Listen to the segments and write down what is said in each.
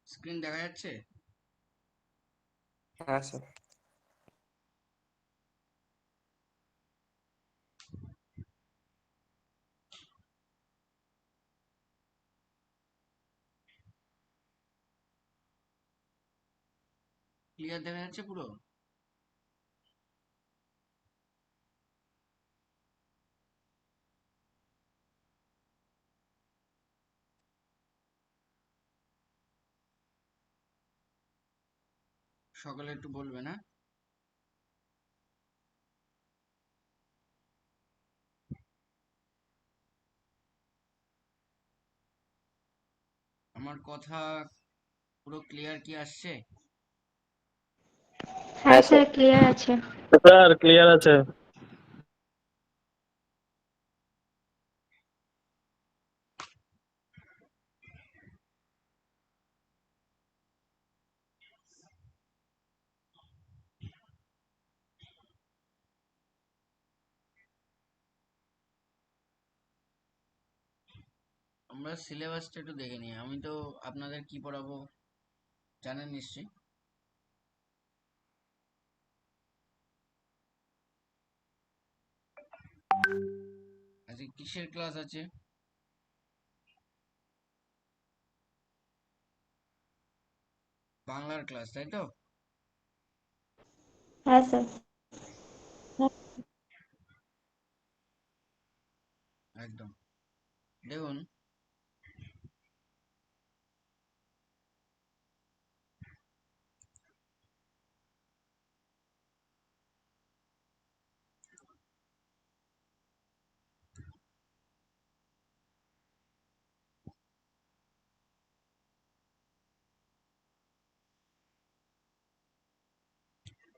Screen দেখা যাচ্ছে? হ্যাঁ স্যার। ক্লিয়ার দেখা যাচ্ছে পুরো? সকলে একটু বলবে না? আমার কথা পুরো ক্লিয়ার কি আসছে? হ্যাঁ স্যার, ক্লিয়ার আছে। স্যার ক্লিয়ার আছে। আমরা সিলেবাসটা একটু দেখে নিই। আমি তো আপনাদের কি পড়াবো জানেন নিশ্চয়ই। আজকে কিসের ক্লাস আছে? বাংলার ক্লাস, তাই তো? হ্যাঁ স্যার। একদম। দেখুন,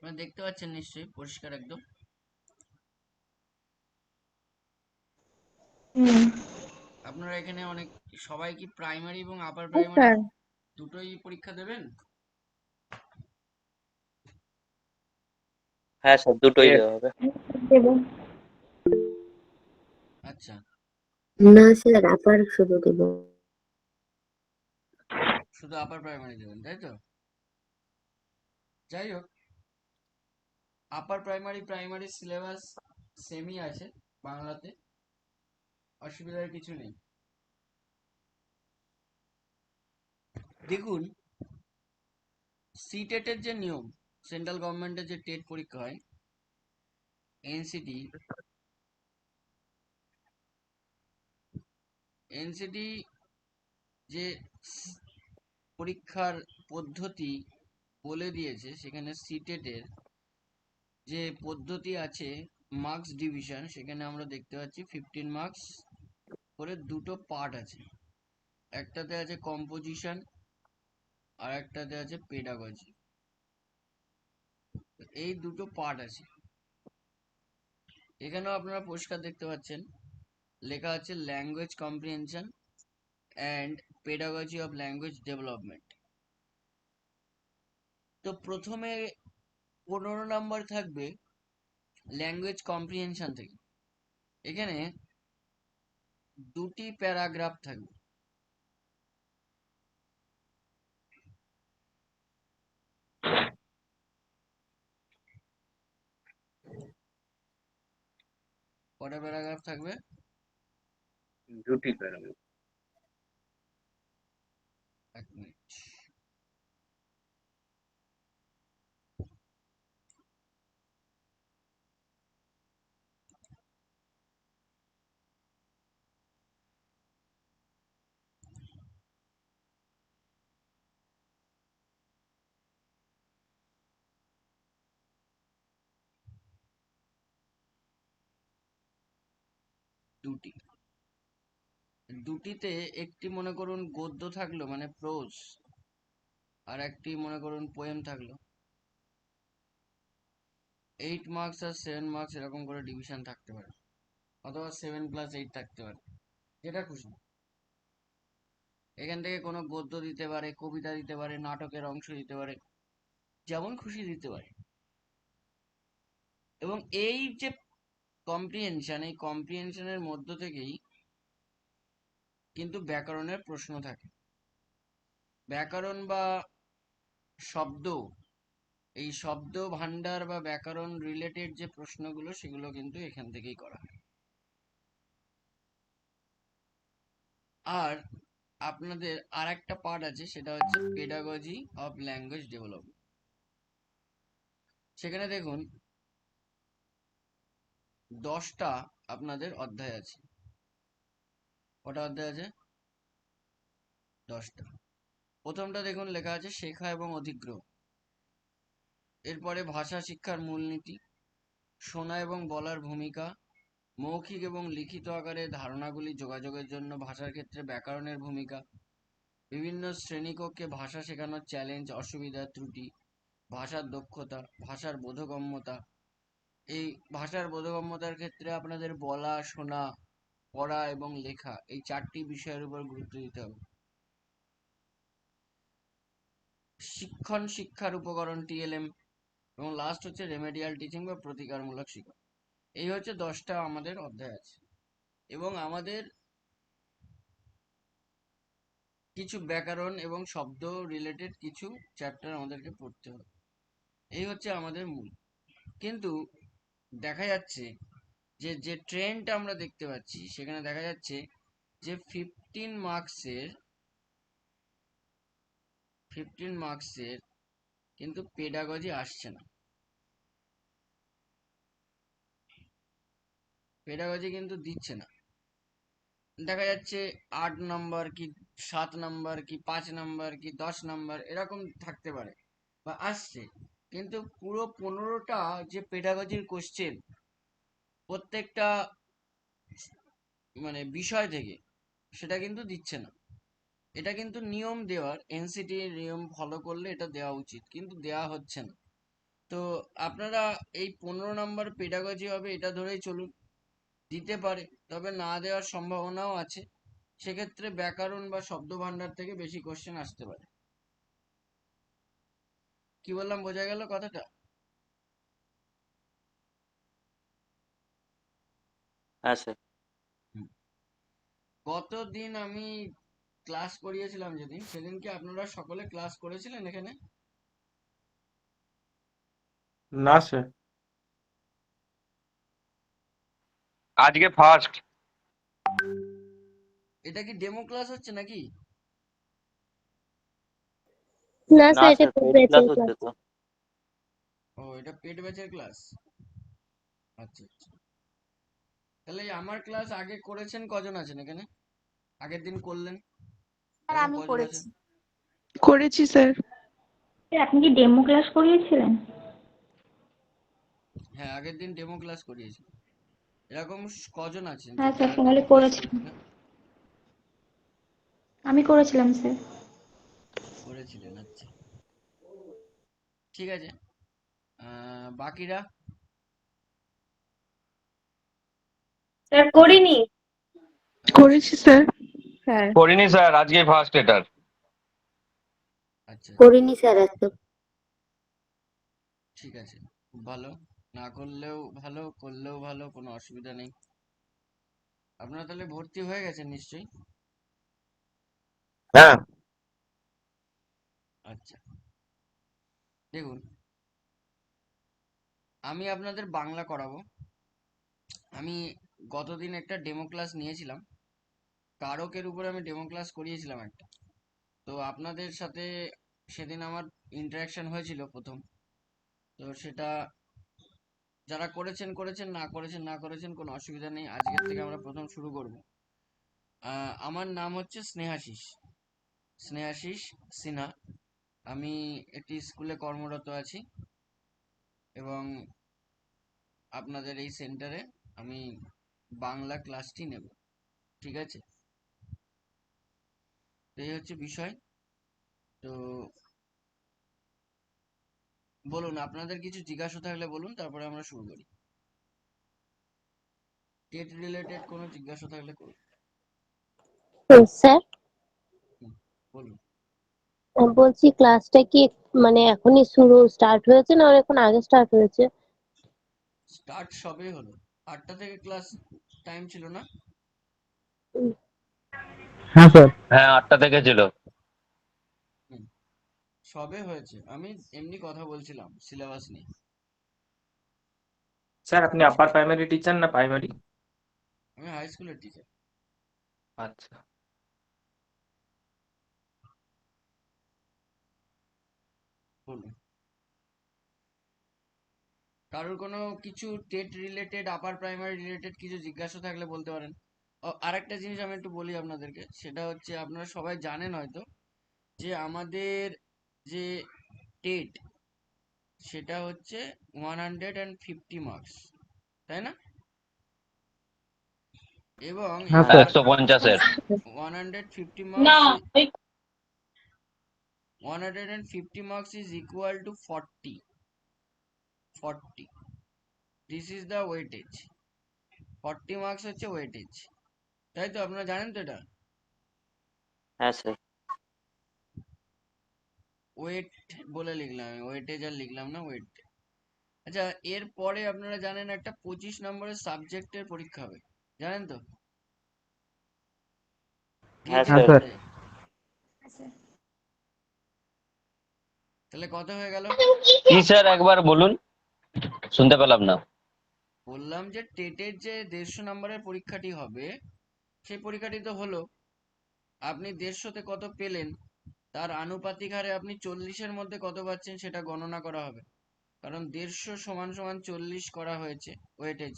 আপনারা দেখতে পাচ্ছেন নিশ্চয়ই, পরিষ্কার একদম। হুম। আপনারা এখানে সবাই কি প্রাইমারি এবং আপার হ্যাঁ প্রাইমারি স্যার। দুটোই পরীক্ষা দেবেন? হ্যাঁ স্যার, দুটোই দেওয়া হবে। দেবো। আচ্ছা, না স্যার, আপার শুধু দেব। শুধু আপার প্রাইমারি দেবেন, তাই তো? যাই হোক, আপার প্রাইমারি প্রাইমারি সিলেবাস সেমই আছে বাংলাতে, অসুবিধার কিছু নেই। দেখুন, সিটেটের যে নিয়ম, সেন্ট্রাল গভর্নমেন্টের যে টেট পরীক্ষা হয়, এনসিটি এনসিটি যে পরীক্ষার পদ্ধতি বলে দিয়েছে, সেখানে সিটেটের যে পদ্ধতি আছে, মার্কস ডিভিশন, সেখানে আমরা দেখতে পাচ্ছি 15 মার্কস করে দুটো পার্ট আছে। একটাতে আছে কম্পোজিশন আর একটাতে আছে পেডাগজি। এই দুটো পার্ট আছে। এখানেও আপনারা পরিষ্কার দেখতে পাচ্ছেন লেখা আছে language comprehension and pedagogy of language development. তো প্রথমে 15 নাম্বার থাকবে ল্যাঙ্গুয়েজ কম্প্রিহেনশন থেকে। এখানে দুটি প্যারাগ্রাফ থাকবে। কটা প্যারাগ্রাফ থাকবে? দুটি প্যারাগ্রাফ। এক মিনিট। দুটি দুটিতে একটি মনে করুন গদ্য থাকলো, মানে প্রোজ, আর একটি মনে করুন পোয়েম থাকলো। 8 মার্কস আর 7 মার্কস এরকম করে ডিভিশন থাকতে পারে, অথবা 7+8 থাকতে পারে, যেটা খুশি। এখান থেকে কোনো গদ্য দিতে পারে, কবিতা দিতে পারে, নাটকের অংশ দিতে পারে, যেমন খুশি দিতে পারে। এবং এই যে কম্প্রিহেনশন, এই কম্প্রিহেনশনের মধ্য থেকেই কিন্তু ব্যাকরণের প্রশ্ন থাকে। ব্যাকরণ বা শব্দ, এই শব্দ ভান্ডার বা ব্যাকরণ রিলেটেড যে প্রশ্নগুলো সেগুলো কিন্তু এখান থেকেই করা হয়। আর আপনাদের আর একটা পার্ট আছে, সেটা হচ্ছে পেডাগজি অফ ল্যাঙ্গুয়েজ ডেভেলপমেন্ট। সেখানে দেখুন 10টা আপনাদের অধ্যায় আছে। কটা অধ্যায় আছে? 10টা। প্রথমটা দেখুন লেখা আছে শেখা এবং অধিগ্রহ। এরপরে ভাষা শিক্ষার মূলনীতি, শোনা এবং বলার ভূমিকা, মৌখিক এবং লিখিত আকারে ধারণাগুলি যোগাযোগের জন্য ভাষার ক্ষেত্রে ব্যাকরণের ভূমিকা, বিভিন্ন শ্রেণীকক্ষে ভাষা শেখানোর চ্যালেঞ্জ, অসুবিধা, ত্রুটি, ভাষার দক্ষতা, ভাষার বোধগম্যতা। এই ভাষার বোধগম্যতার ক্ষেত্রে আপনাদের বলা, শোনা, পড়া এবং লেখা এই 4টি বিষয়ের উপর গুরুত্ব দিতে হবে। শিক্ষার উপকরণ টিএলএম, এবং লাস্ট হচ্ছে রেমেডিয়াল টিচিং বা প্রতিকারমূলক শিক্ষা। এই হচ্ছে 10টা আমাদের অধ্যায় আছে, এবং আমাদের কিছু ব্যাকরণ এবং শব্দ রিলেটেড কিছু চ্যাপ্টার আমাদেরকে পড়তে হবে। এই হচ্ছে আমাদের মূল। কিন্তু দেখা যাচ্ছে যে যে ট্রেন্ডটা আমরা দেখতে পাচ্ছি, সেখানে দেখা যাচ্ছে যে 15 মার্কসের কিন্তু পেডাগজি আসছে না। পেডাগজি কিন্তু দিচ্ছে না। দেখা যাচ্ছে 8 নাম্বার কি 7 নাম্বার কি 5 নাম্বার কি 10 নাম্বার এরকম থাকতে পারে বা আসছে, কিন্তু পুরো 15টা যে পেডাগজির কোশ্চেন প্রত্যেকটা মানে বিষয় থেকে, সেটা কিন্তু দিচ্ছে না। এটা কিন্তু নিয়ম দেওয়ার, এনসিটি নিয়ম ফলো করলে এটা দেওয়া উচিত, কিন্তু দেওয়া হচ্ছে না। তো আপনারা এই 15 নাম্বার পেডাগজি হবে এটা ধরেই চলুন, দিতে পারে, তবে না দেওয়ার সম্ভাবনাও আছে। সেক্ষেত্রে ব্যাকরণ বা শব্দ ভান্ডার থেকে বেশি কোশ্চেন আসতে পারে। কি বললাম, বোঝা গেল কথাটা? হ্যাঁ স্যার। গতদিন আমি ক্লাস করিয়েছিলাম যেদিন, সেদিন কি আপনারা সকলে ক্লাস করেছিলেন এখানে? না স্যার। আজকে ফার্স্ট। এটা কি ডেমো ক্লাস হচ্ছে নাকি? না না স্যার, এটা স্যার, পেড ব্যাচের ক্লাস ক্লাস। হচ্ছে তো। ও, এটা পেড ব্যাচের ক্লাস। আচ্ছা আচ্ছা। তাহলে এই আমার ক্লাস আগে করেছেন কজন আছেন এখানে? আগের দিন করলেন স্যার এরকম আমি কজন করেছি। আছেন? করেছি স্যার। স্যার, আপনি কি ডেমো ক্লাস করিয়েছিলেন? হ্যাঁ, আগের দিন ডেমো ক্লাস করিয়েছি। এরকম কজন আছেন যে হ্যাঁ স্যার, যারা সোনালি ডেমো ক্লাস করেছিলেন। করেছিলেন? আমি করেছিলাম স্যার। করেছিলেন, আচ্ছা ঠিক আছে। বাকিরা? স্যার করিনি। করেছি স্যার। হ্যাঁ। করিনি স্যার, আজকে ফার্স্ট এটার। আচ্ছা করিনি স্যার আজকে। ঠিক আছে, খুব ভালো। না করলেও ভালো, করলেও ভালো, কোনো অসুবিধা নেই। আপনারা তাহলে ভর্তি হয়ে গেছেন নিশ্চয়ই? হ্যাঁ। আচ্ছা, দেখুন আমি আপনাদের বাংলা করাবো। আমি গতদিন একটা ডেমো ক্লাস নিয়েছিলাম, কারকের উপরে আমি ডেমো ক্লাস করিয়েছিলাম একটা। তো আপনাদের সাথে সেদিন আমার ইন্টারাকশন হয়েছিল প্রথম। তো সেটা যারা করেছেন করেছেন, না করেছেন না করেছেন, কোনো অসুবিধা নেই। আজকের থেকে আমরা প্রথম শুরু করব। আমার নাম হচ্ছে স্নেহাশিস, স্নেহাশিস সিনহা। আমি একটি স্কুলে কর্মরত আছি, এবং আপনাদের এই সেন্টারে আমি বাংলা ক্লাসটি নেব। ঠিক আছে, তো এই হচ্ছে বিষয়। তো বলুন, আপনাদের কিছু জিজ্ঞাসা থাকলে বলুন, তারপরে আমরা শুরু করি। টেট রিলেটেড কোনো জিজ্ঞাসা থাকলে করুন। স্যার বলুন। বলছি ক্লাসটা কি মানে এখনই শুরু স্টার্ট হয়েছে না এখন আগে স্টার্ট হয়েছে? স্টার্ট সবে হলো, 8টা থেকে ক্লাস টাইম ছিল না? হ্যাঁ স্যার। হ্যাঁ, 8টা থেকে ছিল। সবে হয়েছে, আমি এমনি কথা বলছিলাম সিলেবাস নিয়ে। স্যার আপনি আপার প্রাইমারি টিচার না প্রাইমারি? আমি হাই স্কুলের টিচার। আচ্ছা। বলুন, কারোর কোনো কিছু TET related, upper primary related কিছু জিজ্ঞাসা থাকলে বলতে পারেন। আরেকটা জিনিস আমি একটু বলি আপনাদেরকে, সেটা হচ্ছে আপনারা সবাই জানেন হয়তো যে আমাদের যে টেট সেটা হচ্ছে 150 মার্কস, তাই না? এবং হ্যাঁ এই sir. 150-এর। 150 marks 150 marks is equal to 40. This is the weightage. 40 marks হচ্ছে weightage, তাই তো? আপনারা জানেন তো এটা? হ্যাঁ স্যার। ওয়েট বলে লিখলাম, আমি ওয়েটেজ আর লিখলাম না, ওয়েট। আচ্ছা, এর পরে আপনারা জানেন একটা 25 নম্বরের সাবজেক্টের পরীক্ষা হবে, জানেন তো? হ্যাঁ গেজেট হ্যাঁ স্যার। স্যার। অনুযায়ী। তাহলে কত হয়ে গেল? কি স্যার একবার বলুন, শুনতে পেলাম না। বললাম যে টেটের যে 150 নম্বরের পরীক্ষাটি হবে, সেই পরীক্ষাটি তো হলো, আপনি 150তে কত পেলেন তার আনুপাতিক হারে আপনি 40-এর মধ্যে কত পাচ্ছেন সেটা গণনা করা হবে, কারণ 150 সমান সমান 40 করা হয়েছে ওয়েটেজ।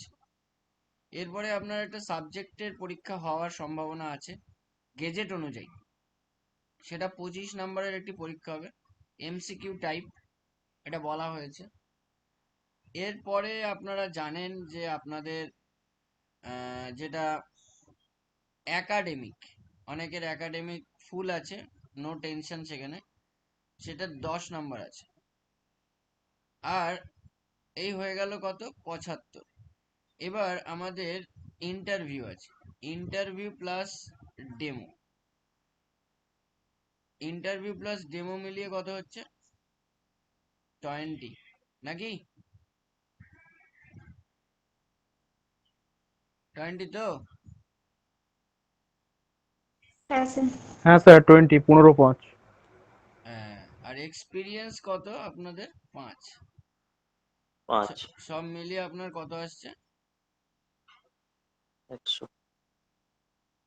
এরপরে আপনার একটা সাবজেক্টের পরীক্ষা হওয়ার সম্ভাবনা আছে গেজেট অনুযায়ী, সেটা 25 নম্বরের একটি পরীক্ষা হবে, এমসিকিউ টাইপ, এটা বলা হয়েছে। এরপরে আপনারা জানেন যে আপনাদের যেটা একাডেমিক, অনেকের একাডেমিক ফুল আছে, নো টেনশন সেখানে, সেটা 10 নম্বর আছে। আর এই হয়ে গেল কত, 75। এবার আমাদের ইন্টারভিউ আছে, interview plus demo. Interview plus demo মিলিয়ে কত হচ্ছে, 20 নাকি? 20 তো? হ্যাঁ স্যার। হ্যাঁ স্যার 20, 15-5। হ্যাঁ, আর এক্সপিরিয়েন্স কত আপনাদের? 5। 5। সব মিলিয়ে আপনার কত আসছে? 100।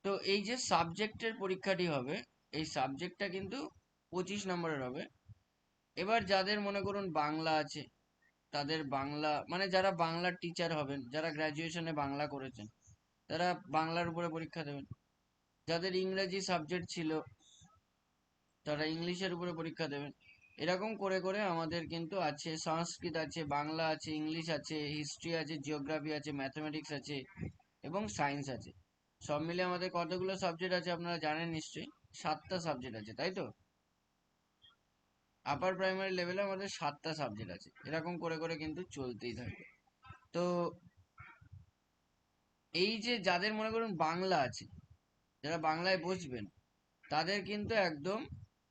তো এই যে সাবজেক্টের পরীক্ষাটি হবে, এই সাবজেক্টটা কিন্তু 25 নম্বরের হবে। এবার যাদের মনে করুন বাংলা আছে, তাদের বাংলা, মানে যারা বাংলার টিচার হবেন, যারা গ্র্যাজুয়েশনে বাংলা করেছেন, তারা বাংলার উপরে পরীক্ষা দেবেন। যাদের ইংরেজি সাবজেক্ট ছিল, তারা ইংলিশের উপরে পরীক্ষা দেবেন। এরকম করে করে আমাদের কিন্তু আছে, সংস্কৃত আছে, বাংলা আছে, ইংলিশ আছে, হিস্ট্রি আছে, জিওগ্রাফি আছে, ম্যাথমেটিক্স আছে এবং সায়েন্স আছে। সব মিলে আমাদের কতগুলো সাবজেক্ট আছে আপনারা জানেন নিশ্চয়ই? 7টা সাবজেক্ট আছে, তাই তো? আপার প্রাইমারি লেভেলে আমাদের 7টা সাবজেক্ট আছে, এরকম করে করে কিন্তু চলতেই থাকবে। তো এই যে যাদের মনে করুন বাংলা আছে, যারা বাংলায় বসবেন, তাদের কিন্তু একদম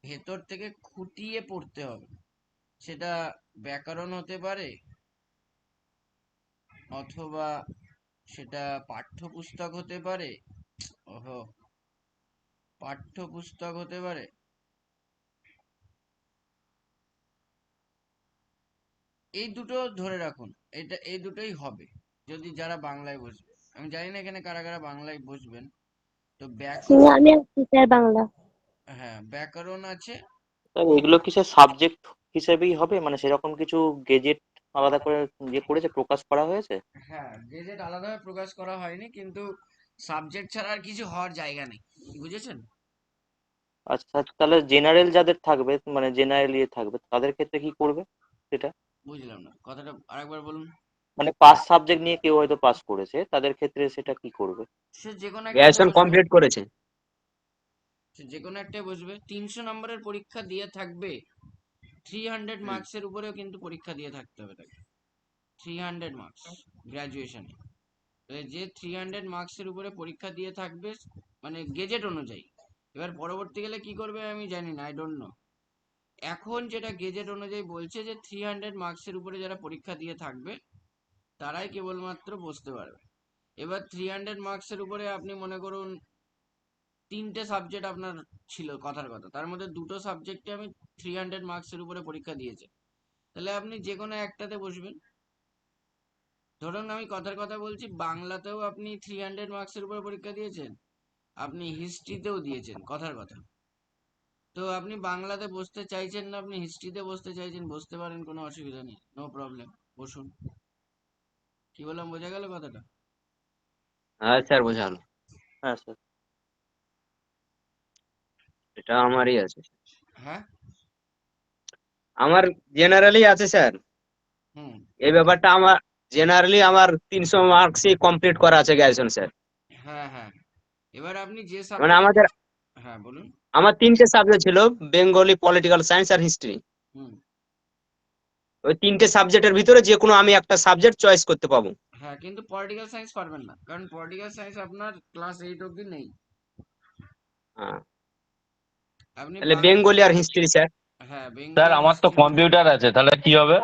ভেতর থেকে খুঁটিয়ে পড়তে হবে। সেটা ব্যাকরণ হতে পারে, অথবা সেটা পাঠ্যপুস্তক হতে পারে, ওহো, পাঠ্যপুস্তক হতে পারে, এই দুটো ধরে রাখুন, এটা এই দুটোই হবে যদি যারা বাংলায় বসবে। আমি জানি না এখানে কারা কারা বাংলায় বসবেন। তো ব্যাকরণ, আমি আছি স্যার বাংলা। হ্যাঁ ব্যাকরণ আছে। স্যার এগুলো কি স্যার সাবজেক্ট হিসেবেই হবে, মানে সেরকম কিছু গেজেট আলাদা করে করেছে, প্রকাশ করা হয়েছে? হ্যাঁ, গেজেট আলাদাভাবে প্রকাশ করা হয়নি, কিন্তু সাবজেক্ট ছাড়া আর কিছু হওয়ার জায়গা নেই, বুঝেছেন? আচ্ছা স্যার, তাহলে জেনারেল যাদের থাকবে, মানে জেনারেল ইয়ে থাকবে, তাদের ক্ষেত্রে কি করবে সেটা? বুঝলাম না কথাটা, আরেকবার বলুন। মানে পাস সাবজেক্ট নিয়ে কেউ হয়তো পাস করেছে, তাদের ক্ষেত্রে সেটা কি করবে? সে যে কোনো একটাতে গ্র্যাজুয়েশন বসবে, কমপ্লিট করেছে। সে যে কোনো একটাই বসবে। 300 নম্বরের পরীক্ষা দিয়ে থাকবে, 300 হুম। মার্কসের উপরেও কিন্তু পরীক্ষা দিয়ে থাকতে হবে তাকে। 300 মার্কস গ্র্যাজুয়েশনে, যে 300 মার্কসের উপরে পরীক্ষা দিয়ে থাকবে, মানে গেজেট অনুযায়ী। এবার পরবর্তীকালে কি করবে আমি জানি না, আই ডোন্ট নো। এখন যেটা গেজেট অনুযায়ী বলছে যে 300 মার্কসের উপরে যারা পরীক্ষা দিয়ে থাকবে তারাই কেবলমাত্র বসতে পারবে। এবার 300 মার্কসের উপরে আপনি মনে করুন তিনটে সাবজেক্ট আপনার ছিল কথার কথা, তার মধ্যে দুটো সাবজেক্টে আমি 300 মার্কসের উপরে পরীক্ষা দিয়েছি, তাহলে আপনি যে কোনো একটাতে বসবেন। ধরুন আমি কথার কথা বলছি, বাংলাতেও আপনি 300 মার্কসের উপরে পরীক্ষা দিয়েছেন, আপনি হিস্ট্রিতেও দিয়েছেন কথার কথা, তো আপনি বাংলাতে বসতে চাইছেন না, আপনি হিস্ট্রিতে বসতে চাইছেন, বসতে পারেন, কোনো অসুবিধা নেই, নো প্রবলেম, বসুন। কি বললাম, বোঝা গেল কথাটা? হ্যাঁ স্যার, বোঝা হলো। হ্যাঁ স্যার। এটা আমারই আছে, হ্যাঁ। আমার জেনারেলি আছে স্যার। হুম। এই ব্যাপারটা আমার জেনারেলি আমার 300 মার্কসই কমপ্লিট করা আছে গ্র্যাজুয়েশন স্যার। হ্যাঁ হ্যাঁ, এবার আপনি যে মানে সাবজেক্ট, আমাদের হ্যাঁ বলুন। আমার 3টে সাবজেক্ট ছিল, বেঙ্গলি, পলিটিক্যাল সায়েন্স আর হিস্ট্রি। হুম। ওই 3টে সাবজেক্টের ভিতরে যে কোনো আমি একটা সাবজেক্ট চয়েস করতে পাবো। হ্যাঁ, কিন্তু পলিটিক্যাল সায়েন্স পারবেন না, কারণ পলিটিক্যাল সায়েন্স আপনার ক্লাস 8 অবধি নেই। হ্যাঁ, আপনি তাহলে বেঙ্গলি আর হিস্ট্রি স্যার। হ্যাঁ, স্যার বেঙ্গলি আর আমার তো হিস্ট্রি। কম্পিউটার আছে, তাহলে কি হবে?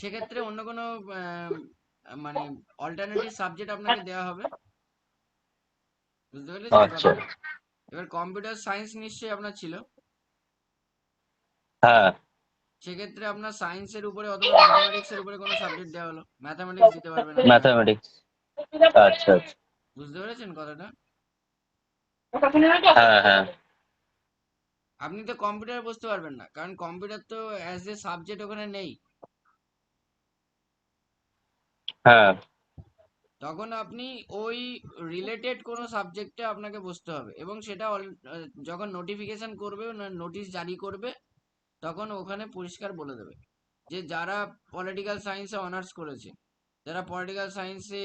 সেক্ষেত্রে অন্য কোনো মানে অল্টারনেটিভ সাবজেক্ট আপনাকে দেওয়া হবে, বুঝতে পেরেছেন আচ্ছা। কথাটা? এবার কম্পিউটার সায়েন্স নিশ্চয়ই আপনার ছিল, হ্যাঁ। সেক্ষেত্রে আপনার সায়েন্সের উপরে অথবা ম্যাথামেটিক্স এর উপরে কোনো সাবজেক্ট দেওয়া হলো, ম্যাথামেটিক্স দিতে পারবেন আপনি, ম্যাথামেটিক্স। আচ্ছা আচ্ছা। বুঝতে পেরেছেন কথাটা? হ্যাঁ হ্যাঁ। আপনি তো কম্পিউটারে বসতে পারবেন না, কারণ কম্পিউটার তো অ্যাজ এ সাবজেক্ট ওখানে নেই। হ্যাঁ। তখন আপনি ওই রিলেটেড কোনো সাবজেক্টে আপনাকে বসতে হবে, এবং সেটা যখন নোটিফিকেশন করবে, নোটিশ জারি করবে, তখন ওখানে পরিষ্কার বলে দেবে যে যারা পলিটিক্যাল সায়েন্সে অনার্স করেছে, যারা পলিটিক্যাল সায়েন্সে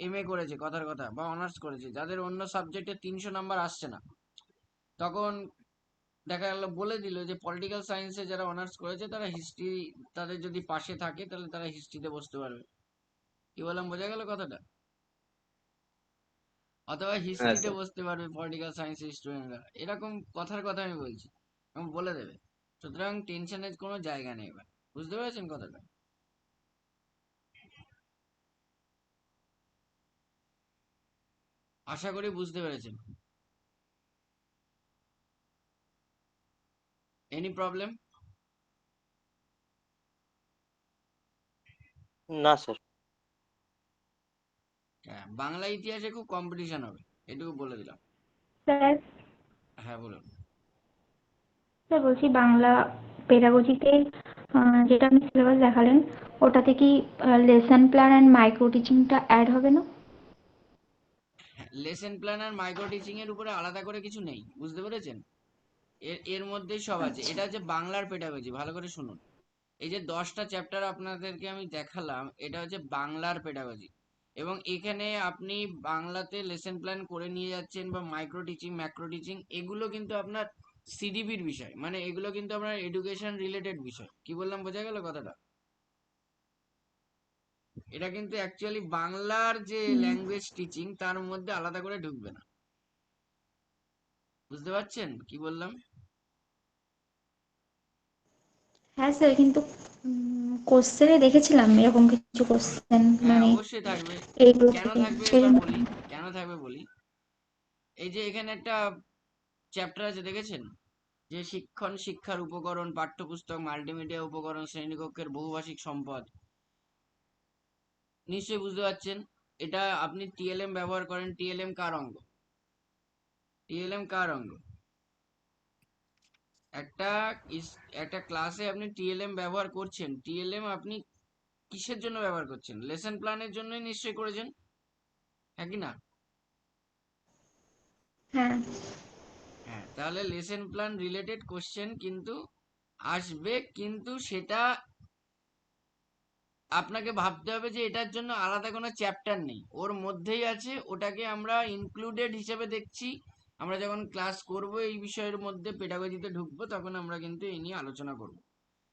এমএ করেছে কথার কথা, বা অনার্স করেছে, যাদের অন্য সাবজেক্টে 300 নাম্বার আসছে না, তখন দেখা গেল বলে দিল যে পলিটিক্যাল সায়েন্সে যারা অনার্স করেছে তারা হিস্ট্রি, তাদের যদি পাশে থাকে তাহলে তারা হিস্ট্রিতে বসতে পারবে। কি বললাম, বোঝা গেল কথাটা? অথবা হ্যাঁ হিস্ট্রিতে স্যার। বসতে পারবে পলিটিক্যাল সায়েন্সের স্টুডেন্টরা, এরকম কথার কথা আমি বলছি, এবং বলে দেবে। সুতরাং টেনশনের কোনো জায়গা নেই এবার, বুঝতে পেরেছেন কথাটা? আশা করি বুঝতে পেরেছেন। Any problem? না স্যার। হ্যাঁ, বাংলা ইতিহাসে খুব কম্পিটিশন হবে, এটুকু বলে দিলাম। স্যার, হ্যাঁ বলুন। স্যার বলছি বাংলা পেডাগজিতে যেটা আপনি সিলেবাস দেখালেন, ওটাতে কি লেসন প্ল্যান অ্যান্ড মাইক্রো টিচিংটা অ্যাড হবে না? লেসন প্ল্যান আর মাইক্রো টিচিং এর উপরে আলাদা করে কিছু নেই, বুঝতে পেরেছেন? এর এর মধ্যেই সব আছে। আচ্ছা। এটা হচ্ছে বাংলার পেডাগজি, ভালো করে শুনুন। এই যে 10টা চ্যাপ্টার আপনাদেরকে আমি দেখালাম, এটা হচ্ছে বাংলার পেডাগজি, এবং এখানে আপনি বাংলাতে লেসন প্ল্যান করে নিয়ে যাচ্ছেন, বা মাইক্রো টিচিং, ম্যাক্রো টিচিং, এগুলো কিন্তু আপনার সিডিপির বিষয়, মানে এগুলো কিন্তু আপনার এডুকেশন রিলেটেড বিষয়। কি বললাম, বোঝা গেল কথাটা? এটা কিন্তু অ্যাকচুয়ালি বাংলার যে হুম। ল্যাঙ্গুয়েজ টিচিং তার মধ্যে আলাদা করে ঢুকবে না, বুঝতে পারছেন কি বললাম? হ্যাঁ স্যার, কিন্তু কোশ্চেনে দেখেছিলাম এরকম কিছু কোশ্চেন, হ্যাঁ মানে অবশ্যই থাকবে। এইগুলো কেন থেকে থাকবে সেই এবার জন্য। বলি, কেন থাকবে বলি। এই যে এখানে একটা চ্যাপ্টার আছে, দেখেছেন? যে শিক্ষণ, শিক্ষার উপকরণ, পাঠ্যপুস্তক, মাল্টিমিডিয়া উপকরণ, শ্রেণীকক্ষের বহুভাষিক সম্পদ, নিশ্চয়ই বুঝতে পারছেন। এটা আপনি টিএলএম ব্যবহার করেন, টিএলএম কার অঙ্গ? টিএলএম কার অঙ্গ? একটা একটা ক্লাসে আপনি টিএলএম ব্যবহার করছেন, টিএলএম আপনি কিসের জন্য ব্যবহার করছেন? লেসন প্ল্যানের জন্যই নিশ্চয়ই করেছেন, হ্যাঁ কি না? হ্যাঁ। হ্যাঁ, তাহলে লেসন প্ল্যান রিলেটেড কোশ্চেন কিন্তু আসবে, কিন্তু সেটা আপনাকে ভাবতে হবে যে এটার জন্য আলাদা কোনো চ্যাপ্টার নেই, ওর মধ্যেই আছে, ওটাকে আমরা ইনক্লুডেড হিসেবে দেখছি। আমরা যখন ক্লাস করব এই বিষয়ের মধ্যে, পেডাগজিতে ঢুকবো, তখন আমরা কিন্তু এই নিয়ে আলোচনা করব।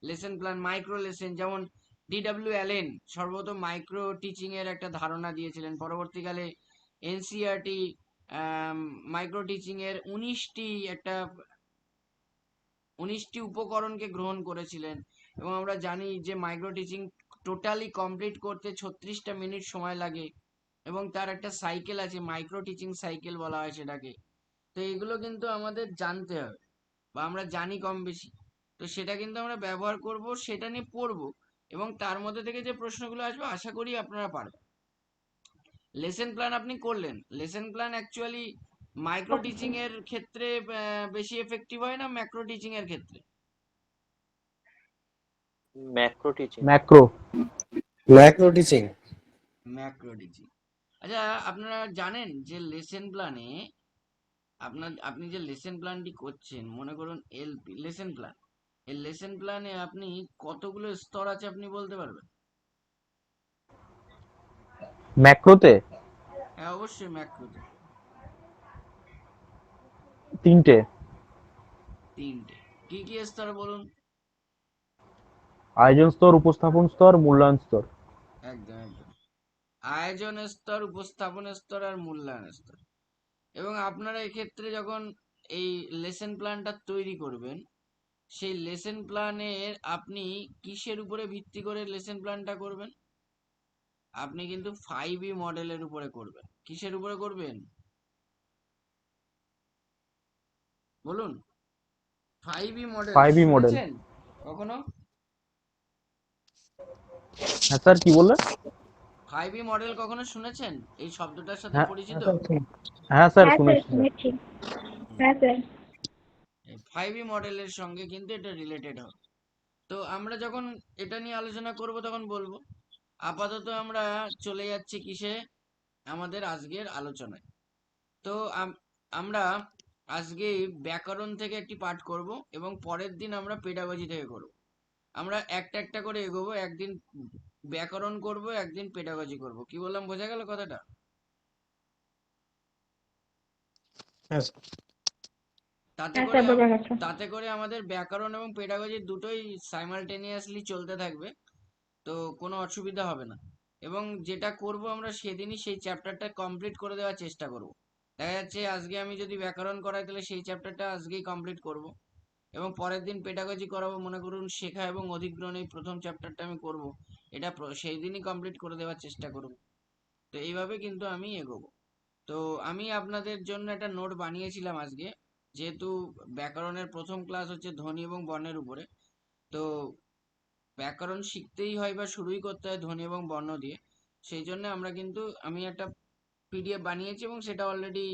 লেসন প্ল্যান, মাইক্রো লেসন, যেমন ডিডব্লিউ অ্যালেন সর্বপ্রথম মাইক্রো টিচিং এর একটা ধারণা দিয়েছিলেন, পরবর্তীকালে এনসিইআরটি মাইক্রো টিচিং এর 19টি উপকরণকে গ্রহণ করেছিলেন, এবং আমরা জানি যে মাইক্রো টিচিং টোটালি কমপ্লিট করতে 36টা মিনিট সময় লাগে, এবং তার একটা সাইকেল আছে, মাইক্রো টিচিং সাইকেল বলা হয় সেটাকে। তো এগুলো কিন্তু আমাদের জানতে হবে, বা আমরা জানি কম বেশি। তো সেটা কিন্তু আমরা ব্যবহার করব, সেটা নিয়ে পড়বো, এবং তার মধ্যে থেকে যে প্রশ্নগুলো আসবে আশা করি আপনারা পারবেন। লেসন প্ল্যান আপনি করলেন, lesson plan actually micro teaching এর ক্ষেত্রে বেশি এফেক্টিভ হয় না ম্যাক্রো টিচিং এর ক্ষেত্রে? Macro teaching. Macro. Macro teaching. Macro teaching. আচ্ছা, আপনারা জানেন যে লেসন প্ল্যানে আপনি যে লেসন প্ল্যানটি করছেন, মনে করুন এলপি লেসন প্ল্যান, এই লেসন প্ল্যানে আপনি কতগুলো স্তর আছে আপনি বলতে পারবেন? ম্যাক্রোতে হ্যাঁ অবশ্যই ম্যাক্রোতে। 3টে। 3টে। কি কি স্তর বলুন? আয়োজন স্তর, উপস্থাপন স্তর, মূল্যায়ন স্তর। একদম একদম। আয়োজন স্তর, উপস্থাপন স্তর আর মূল্যায়ন স্তর। এবং আপনারা এক্ষেত্রে যখন এই লেসন প্ল্যানটা তৈরি করবেন, সেই লেসন প্ল্যানের আপনি কিসের উপরে ভিত্তি করে লেসন প্ল্যানটা করবেন? আপনি কিন্তু 5E মডেলের উপরে করবেন। কিসের উপরে করবেন বলুন? 5E model 5E model. শুনেছেন কখনো? হ্যাঁ স্যার, কি বললেন? 5E মডেল কখনো শুনেছেন? এই শব্দটার সাথে হ্যাঁ পরিচিত? হ্যাঁ স্যার, হ্যাঁ স্যার, শুনেছি স্যার। শুনেছি। হ্যাঁ স্যার। 5E মডেলের সঙ্গে কিন্তু এটা রিলেটেড হবে। তো আমরা যখন এটা নিয়ে আলোচনা করব তখন বলবো। আপাতত আমরা চলে যাচ্ছি কিসে, আমাদের আজকের আলোচনায়। তো আমরা আজকে ব্যাকরণ থেকে একটি পাঠ করব, এবং পরের দিন আমরা পেডাগজি থেকে করব। আমরা একটা একটা করে এগোবো, একদিন ব্যাকরণ করব, একদিন পেডাগজি করব। কি বললাম, বোঝা গেল কথাটা? হ্যাঁ তাতে হ্যাঁ করে স্যার, বোঝা গেছে। তাতে করে আমাদের ব্যাকরণ এবং পেডাগজি দুটোই সাইমালটেনিয়াসলি চলতে থাকবে, তো কোনো অসুবিধা হবে না। এবং যেটা করব আমরা সেদিনই সেই চ্যাপ্টারটা কমপ্লিট করে দেওয়ার চেষ্টা করব। দেখা যাচ্ছে আজকে আমি যদি ব্যাকরণ করাই তাহলে সেই চ্যাপ্টারটা আজকেই কমপ্লিট করব, এবং পরের দিন পেডাগজি করাবো, মনে করুন শেখা এবং অধিগ্রহণ এই প্রথম চ্যাপ্টারটা আমি করব, এটা সেই দিনই কমপ্লিট করে দেওয়ার চেষ্টা করব। তো এইভাবে কিন্তু আমি এগোবো। তো আমি আপনাদের জন্য একটা নোট বানিয়েছিলাম আজকে, যেহেতু ব্যাকরণের প্রথম ক্লাস হচ্ছে ধ্বনি এবং বর্ণের উপরে। তো ব্যাকরণ শিখতেই হয় বা শুরুই করতে হয় ধ্বনি এবং বর্ণ দিয়ে। সেই জন্য আমি একটা পিডিএফ বানিয়েছি, এবং সেটা অলরেডি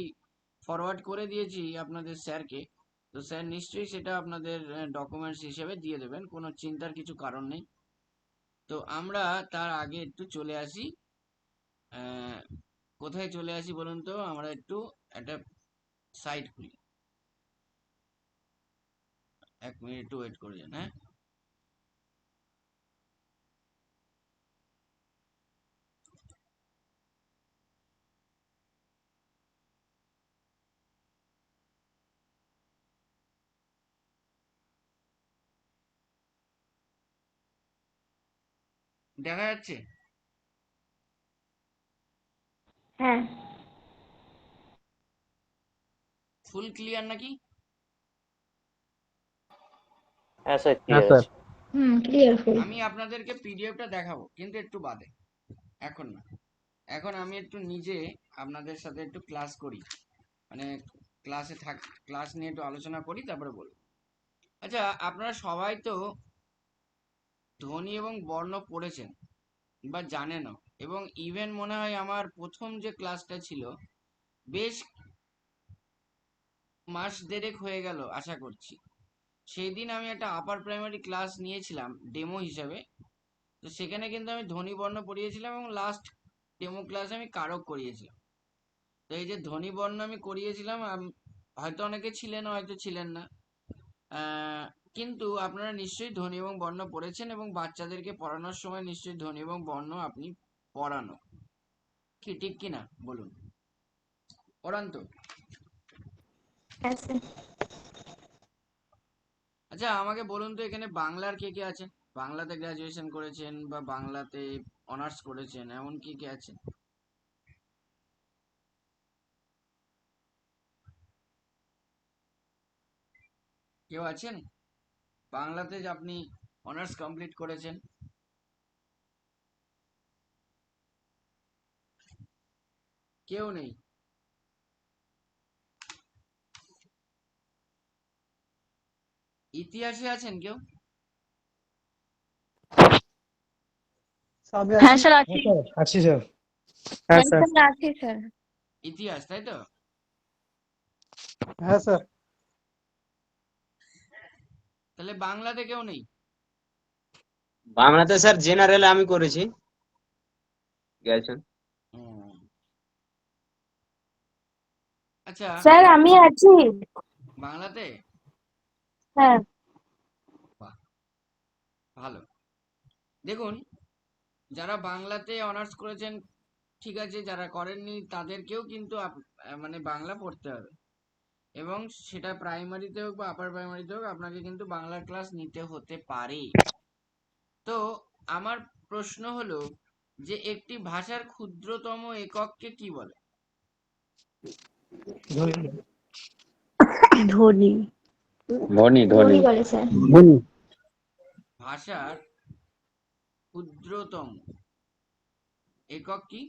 ফরওয়ার্ড করে দিয়েছি আপনাদের স্যারকে। তো স্যার নিশ্চয়ই সেটা আপনাদের ডকুমেন্টস হিসেবে দিয়ে দেবেন, কোনো চিন্তার কিছু কারণ নেই। তো আমরা তার আগে একটু চলে আসি, কোথায় চলে আসি বলুন তো? আমরা একটু একটা সাইট খুলি। 1 মিনিট একটু ওয়েট করে যান, হ্যাঁ। দেখা যাচ্ছে? হ্যাঁ। ফুল ক্লিয়ার নাকি? হ্যাঁ স্যার, হ্যাঁ ক্লিয়ার স্যার। আছে। Clear full. আমি আপনাদেরকে পিডিএফটা দেখাবো, কিন্তু একটু বাদে, এখন না। এখন আমি একটু নিজে আপনাদের সাথে একটু ক্লাস করি, মানে ক্লাস নিয়ে একটু আলোচনা করি, তারপরে বলবো। আচ্ছা, আপনারা সবাই তো ধ্বনি এবং বর্ণ পড়েছেন বা জানেনও, এবং ইভেন মনে হয় আমার প্রথম যে ক্লাসটা ছিল, বেশ মাস দেড়েক হয়ে গেল আশা করছি। সেই দিন আমি একটা আপার প্রাইমারি ক্লাস নিয়েছিলাম ডেমো হিসাবে। তো সেখানে কিন্তু আমি ধ্বনি বর্ণ পড়িয়েছিলাম, এবং লাস্ট ডেমো ক্লাসে আমি কারক করিয়েছিলাম। তো এই যে ধ্বনি বর্ণ আমি করিয়েছিলাম, হয়তো অনেকে ছিলেন, হয়তো ছিলেন না। আহ, কিন্তু আপনারা নিশ্চয়ই ধ্বনি এবং বর্ণ পড়েছেন, এবং বাচ্চাদেরকে পড়ানোর সময় নিশ্চয়ই ধ্বনি এবং বর্ণ আপনি পড়ানো, কি ঠিক কিনা বলুন? পড়ান তো? হ্যাঁ স্যার। আচ্ছা, আমাকে বলুন তো, এখানে বাংলার কে কে আছেন? বাংলাতে গ্রাজুয়েশন করেছেন বা বাংলাতে অনার্স করেছেন, এমন কি কে আছেন? কেউ আছেন বাংলাতে যে আপনি অনার্স কমপ্লিট করেছেন? কেউ নেই। ইতিহাসে আছেন কেউ? হ্যাঁ স্যার আছি। আছি স্যার। হ্যাঁ স্যার আছি স্যার। ইতিহাস, তাই তো? হ্যাঁ স্যার। তাহলে বাংলাতে কেউ নেই? বাংলাতে স্যার জেনারেলে আমি করেছি, গেছেন। আচ্ছা, স্যার আমি আছি। বাংলাতে হ্যাঁ। বাহ, ভালো। দেখুন, যারা বাংলাতে অনার্স করেছেন ঠিক আছে, যারা করেননি তাদেরকেও কিন্তু মানে বাংলা পড়তে হবে, এবং সেটা প্রাইমারিতে হোক বা আপার প্রাইমারিতে হোক আপনাকে কিন্তু বাংলার ক্লাস নিতে হতে পারে। তো আমার প্রশ্ন হলো যে একটি ভাষার ক্ষুদ্রতম একককে কি বলে? ধ্বনি। ধ্বনি ধ্বনি বলে স্যার। ভাষার ক্ষুদ্রতম একক কি?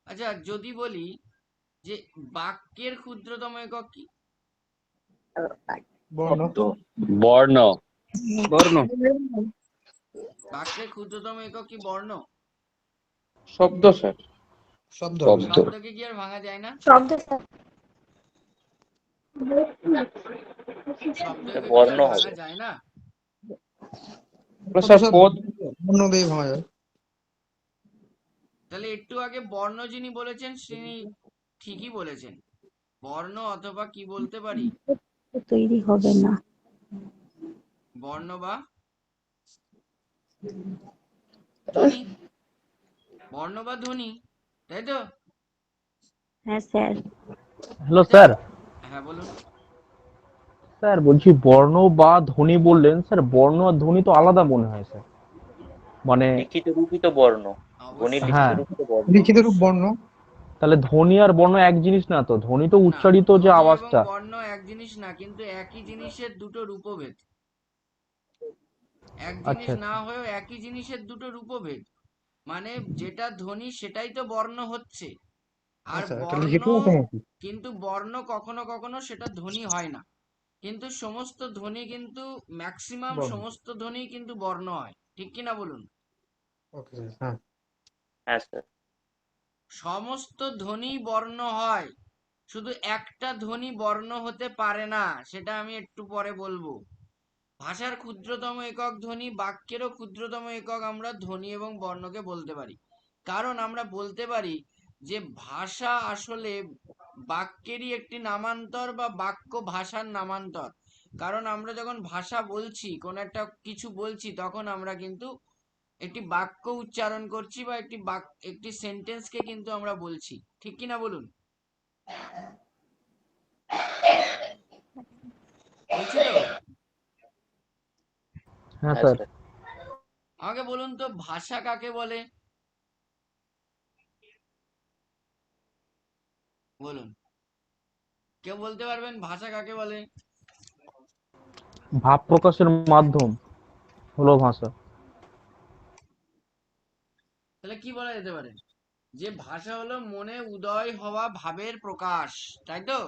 আচ্ছা, যদি বলি যে বাক্যের ক্ষুদ্রতম একক কি? বর্ণ। বর্ণ। বর্ণ। বাক্যের ক্ষুদ্রতম একক কি বর্ণ? শব্দ স্যার। শব্দ। শব্দকে কি আর ভাঙা যায় না? শব্দ স্যার। শব্দকে কি বর্ণ আর হবে। ভাঙা যায় না? স্যার পদ। বর্ণ দিয়ে ভাঙা যায়। তাহলে একটু আগে বর্ণ যিনি বলেছেন তিনি ঠিকই বলেছেন। বর্ণ অথবা কি বলতে পারি? তৈরি হবে না। বর্ণ বা ধ্বনি। বর্ণ বা ধ্বনি, তাই তো? হ্যাঁ স্যার। Hello sir. হ্যাঁ বলুন। স্যার বলছি বর্ণ বা ধ্বনি বললেন স্যার, বর্ণ আর ধ্বনি তো আলাদা মনে হয় স্যার, মানে লিখিত রূপিত বর্ণ। ধ্বনি অবশ্যই। লিখিত হ্যাঁ, রূপিত বর্ণ। লিখিত রূপ বর্ণ। তাহলে ধ্বনি আর বর্ণ এক জিনিস না তো? ধ্বনি তো না, উচ্চারিত যে ধ্বনি এবং আওয়াজটা। বর্ণ এক জিনিস না, কিন্তু একই জিনিসের দুটো রূপভেদ। এক জিনিস আচ্ছা না হয়েও একই জিনিসের দুটো রূপভেদ। মানে যেটা ধ্বনি সেটাই তো বর্ণ হচ্ছে, আর আচ্ছা, এটা বর্ণ, লিখিত আছে নাকি? কিন্তু বর্ণ কখনো কখনো সেটা ধ্বনি হয় না। কিন্তু সমস্ত ধ্বনি কিন্তু ম্যাক্সিমাম বর্ণ। সমস্ত ধ্বনি কিন্তু বর্ণ হয়, ঠিক কিনা বলুন? Okay sir. হ্যাঁ। হ্যাঁ স্যার। সমস্ত ধ্বনি বর্ণ হয়, শুধু একটা ধ্বনি বর্ণ হতে পারে না, সেটা আমি একটু পরে বলবো। ভাষার ক্ষুদ্রতম একক ধ্বনি, বাক্যেরও ক্ষুদ্রতম একক আমরা ধ্বনি এবং বর্ণকে বলতে পারি। কারণ আমরা বলতে পারি যে ভাষা আসলে বাক্যেরই একটি নামান্তর বা বাক্য ভাষার নামান্তর। কারণ আমরা যখন ভাষা বলছি, কোন একটা কিছু বলছি, তখন আমরা কিন্তু একটি বাক্য উচ্চারণ করছি বা একটি সেন্টেন্সকে কিন্তু আমরা বলছি, ঠিক কিনা বলুন? বলছি তো? হ্যাঁ হ্যাঁ স্যার। স্যার। আমাকে বলুন তো, ভাষা কাকে বলে? বলুন, কেউ বলতে পারবেন ভাষা কাকে বলে? ভাব প্রকাশের মাধ্যম হলো ভাষা। তাহলে কি বলা যেতে পারে? যে ভাষা হলো মনে উদয় হওয়া ভাবের প্রকাশ, তাই তো?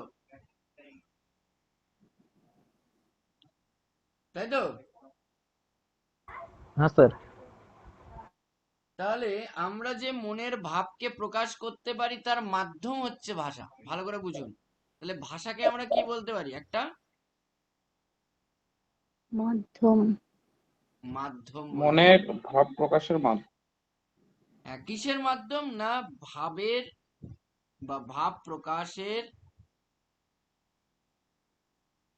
তাই তো? হ্যাঁ স্যার। তাহলে আমরা যে মনের ভাবকে প্রকাশ করতে পারি তার মাধ্যম হচ্ছে ভাষা। ভালো করে বুঝুন। তাহলে ভাষাকে আমরা কি বলতে পারি? একটা মাধ্যম। মাধ্যম বলতে মনের পারি। ভাব প্রকাশের মাধ্যম। হ্যাঁ, কিসের মাধ্যম? না, ভাবের বা ভাব প্রকাশের